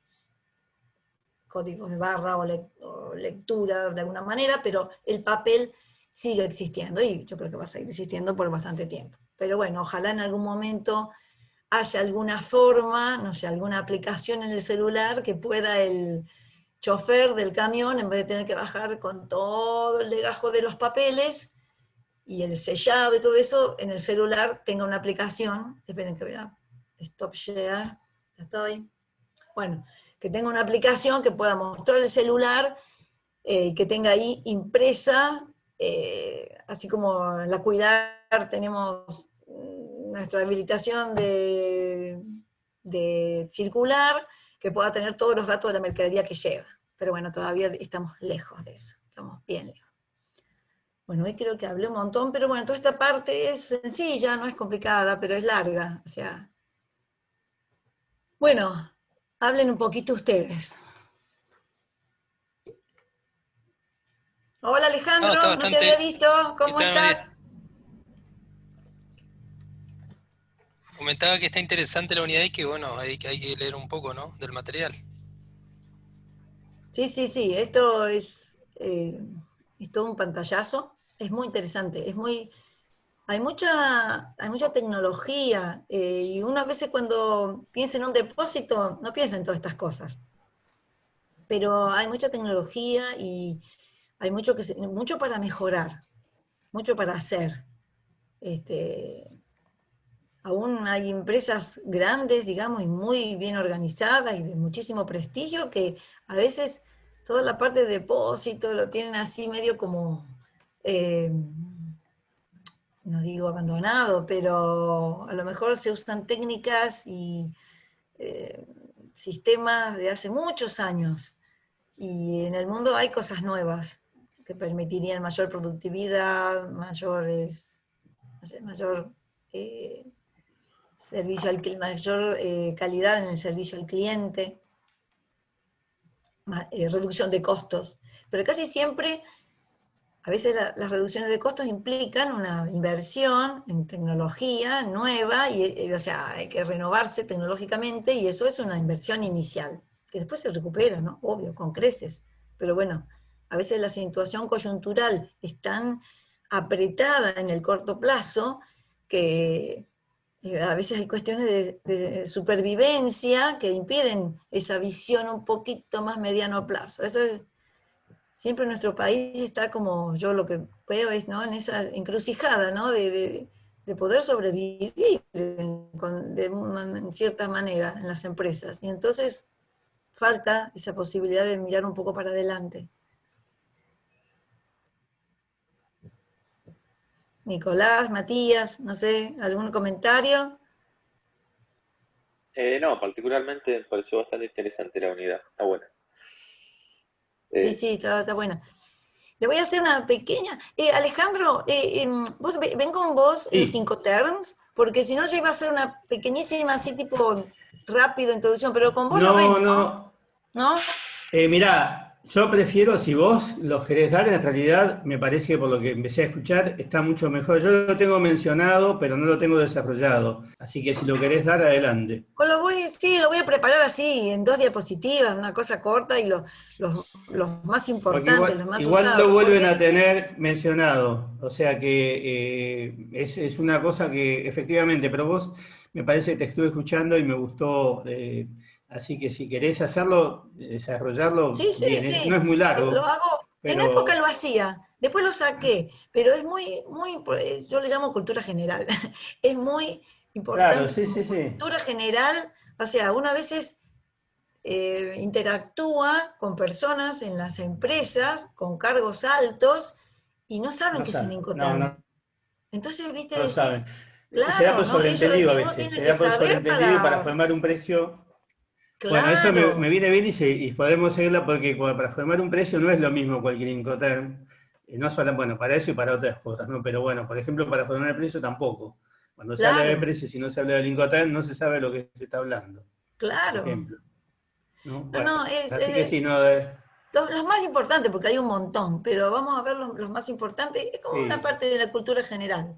códigos de barra o lectura de alguna manera, pero el papel sigue existiendo, y yo creo que va a seguir existiendo por bastante tiempo. Pero bueno, ojalá en algún momento haya alguna forma, no sé, alguna aplicación en el celular que pueda el chofer del camión, en vez de tener que bajar con todo el legajo de los papeles y el sellado y todo eso, en el celular tenga una aplicación. Esperen que voy a stop share, ya estoy. Bueno, que tenga una aplicación que pueda mostrar el celular, que tenga ahí impresa, así como en la Cuidar tenemos nuestra habilitación de circular, que pueda tener todos los datos de la mercadería que lleva. Pero bueno, todavía estamos lejos de eso, estamos bien lejos. Bueno, hoy creo que hablé un montón, pero bueno, toda esta parte es sencilla, no es complicada, pero es larga. O sea, bueno, hablen un poquito ustedes. Hola Alejandro, no te había visto, ¿cómo estás? Comentaba que está interesante la unidad y que bueno, hay que leer un poco, ¿no?, del material. Sí, esto es todo un pantallazo, es muy interesante, hay mucha tecnología, y uno a veces cuando piensa en un depósito, no piensa en todas estas cosas, pero hay mucha tecnología y hay mucho para mejorar, mucho para hacer. Aún hay empresas grandes, digamos, y muy bien organizadas y de muchísimo prestigio, que a veces toda la parte de depósito lo tienen así medio como, no digo abandonado, pero a lo mejor se usan técnicas y sistemas de hace muchos años. Y en el mundo hay cosas nuevas que permitirían mayor productividad, mayor servicio mayor calidad en el servicio al cliente, reducción de costos. Pero casi siempre, a veces las reducciones de costos implican una inversión en tecnología nueva, o sea, hay que renovarse tecnológicamente, y eso es una inversión inicial, que después se recupera, ¿no? Obvio, con creces. Pero bueno, a veces la situación coyuntural es tan apretada en el corto plazo que a veces hay cuestiones de supervivencia que impiden esa visión un poquito más mediano plazo. Eso siempre nuestro país está como, yo lo que veo es, ¿no?, en esa encrucijada, ¿no?, de poder sobrevivir en cierta manera en las empresas. Y entonces falta esa posibilidad de mirar un poco para adelante. Nicolás, Matías, no sé, ¿algún comentario? No, particularmente me pareció bastante interesante la unidad, está buena. Sí, está buena. Le voy a hacer una pequeña... Alejandro, ven con vos Sí. los Incoterms, porque si no yo iba a hacer una pequeñísima, así tipo rápido introducción, pero con vos lo ven, ¿no? ¿No? Mirá, Yo prefiero, si vos los querés dar, en realidad me parece que por lo que empecé a escuchar está mucho mejor. Yo lo tengo mencionado, pero no lo tengo desarrollado. Así que si lo querés dar, adelante. Sí, lo voy a preparar así, en 2 diapositivas, una cosa corta y los más Porque importantes, los más igual lo usados. vuelven Porque a tener mencionado. O sea que es una cosa que efectivamente, pero vos me parece que te estuve escuchando y me gustó. Así que si querés hacerlo, desarrollarlo, sí, bien. sí, No es muy lo largo, hago. En una época pero lo hacía, después lo saqué, pero es yo le llamo cultura general. Es muy claro, importante sí, como sí, sí. cultura general, o sea, uno a veces interactúa con personas en las empresas, con cargos altos, y no saben No qué es un saben, no, Incoterm. no Entonces, viste, lo saben. decís, Se da claro, por ¿no? Ellos sobreentendido a decían, uno veces, tiene se que da por saber sobreentendido y para para, formar un precio. Bueno, eso me claro, viene bien y podemos seguirla porque para formar un precio no es lo mismo cualquier Incoterm. No solo, bueno, para eso y para otras cosas, ¿no? Pero bueno, por ejemplo, para formar el precio tampoco. Cuando se habla de claro, precios y no se habla del Incoterm, no se sabe lo que se está hablando, por claro. ejemplo. ¿No? No, Bueno, no, así que sí, no, los más importantes, porque hay un montón, pero vamos a ver los más importantes, es como una sí, parte de la cultura general.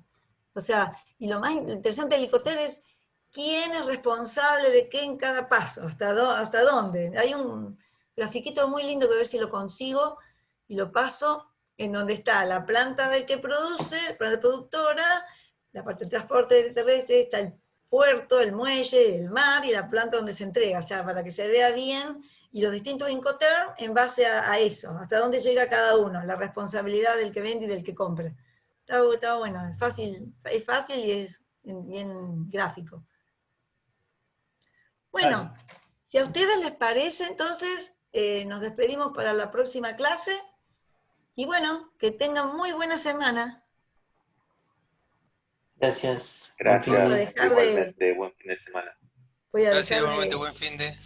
O sea, y lo más interesante del Icoter es quién es responsable de qué en cada paso, hasta dónde. Hay un grafiquito muy lindo que a ver si lo consigo y lo paso, en donde está la planta del que produce, la planta productora, la parte de transporte terrestre, está el puerto, el muelle, el mar y la planta donde se entrega, o sea, para que se vea bien, y los distintos Incoterm en base a eso, hasta dónde llega cada uno, la responsabilidad del que vende y del que compra. Está bueno, es fácil y es bien gráfico. dale. Bueno, si a ustedes les parece, entonces nos despedimos para la próxima clase y bueno, que tengan muy buena semana. Gracias. Buen fin Voy a de. Gracias, dejar de, igualmente, buen fin de semana. voy a Gracias, dejar igualmente, de. buen fin de.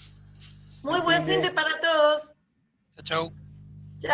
Muy Buen buen fin fin de de. para todos. Chau, chau. Chao.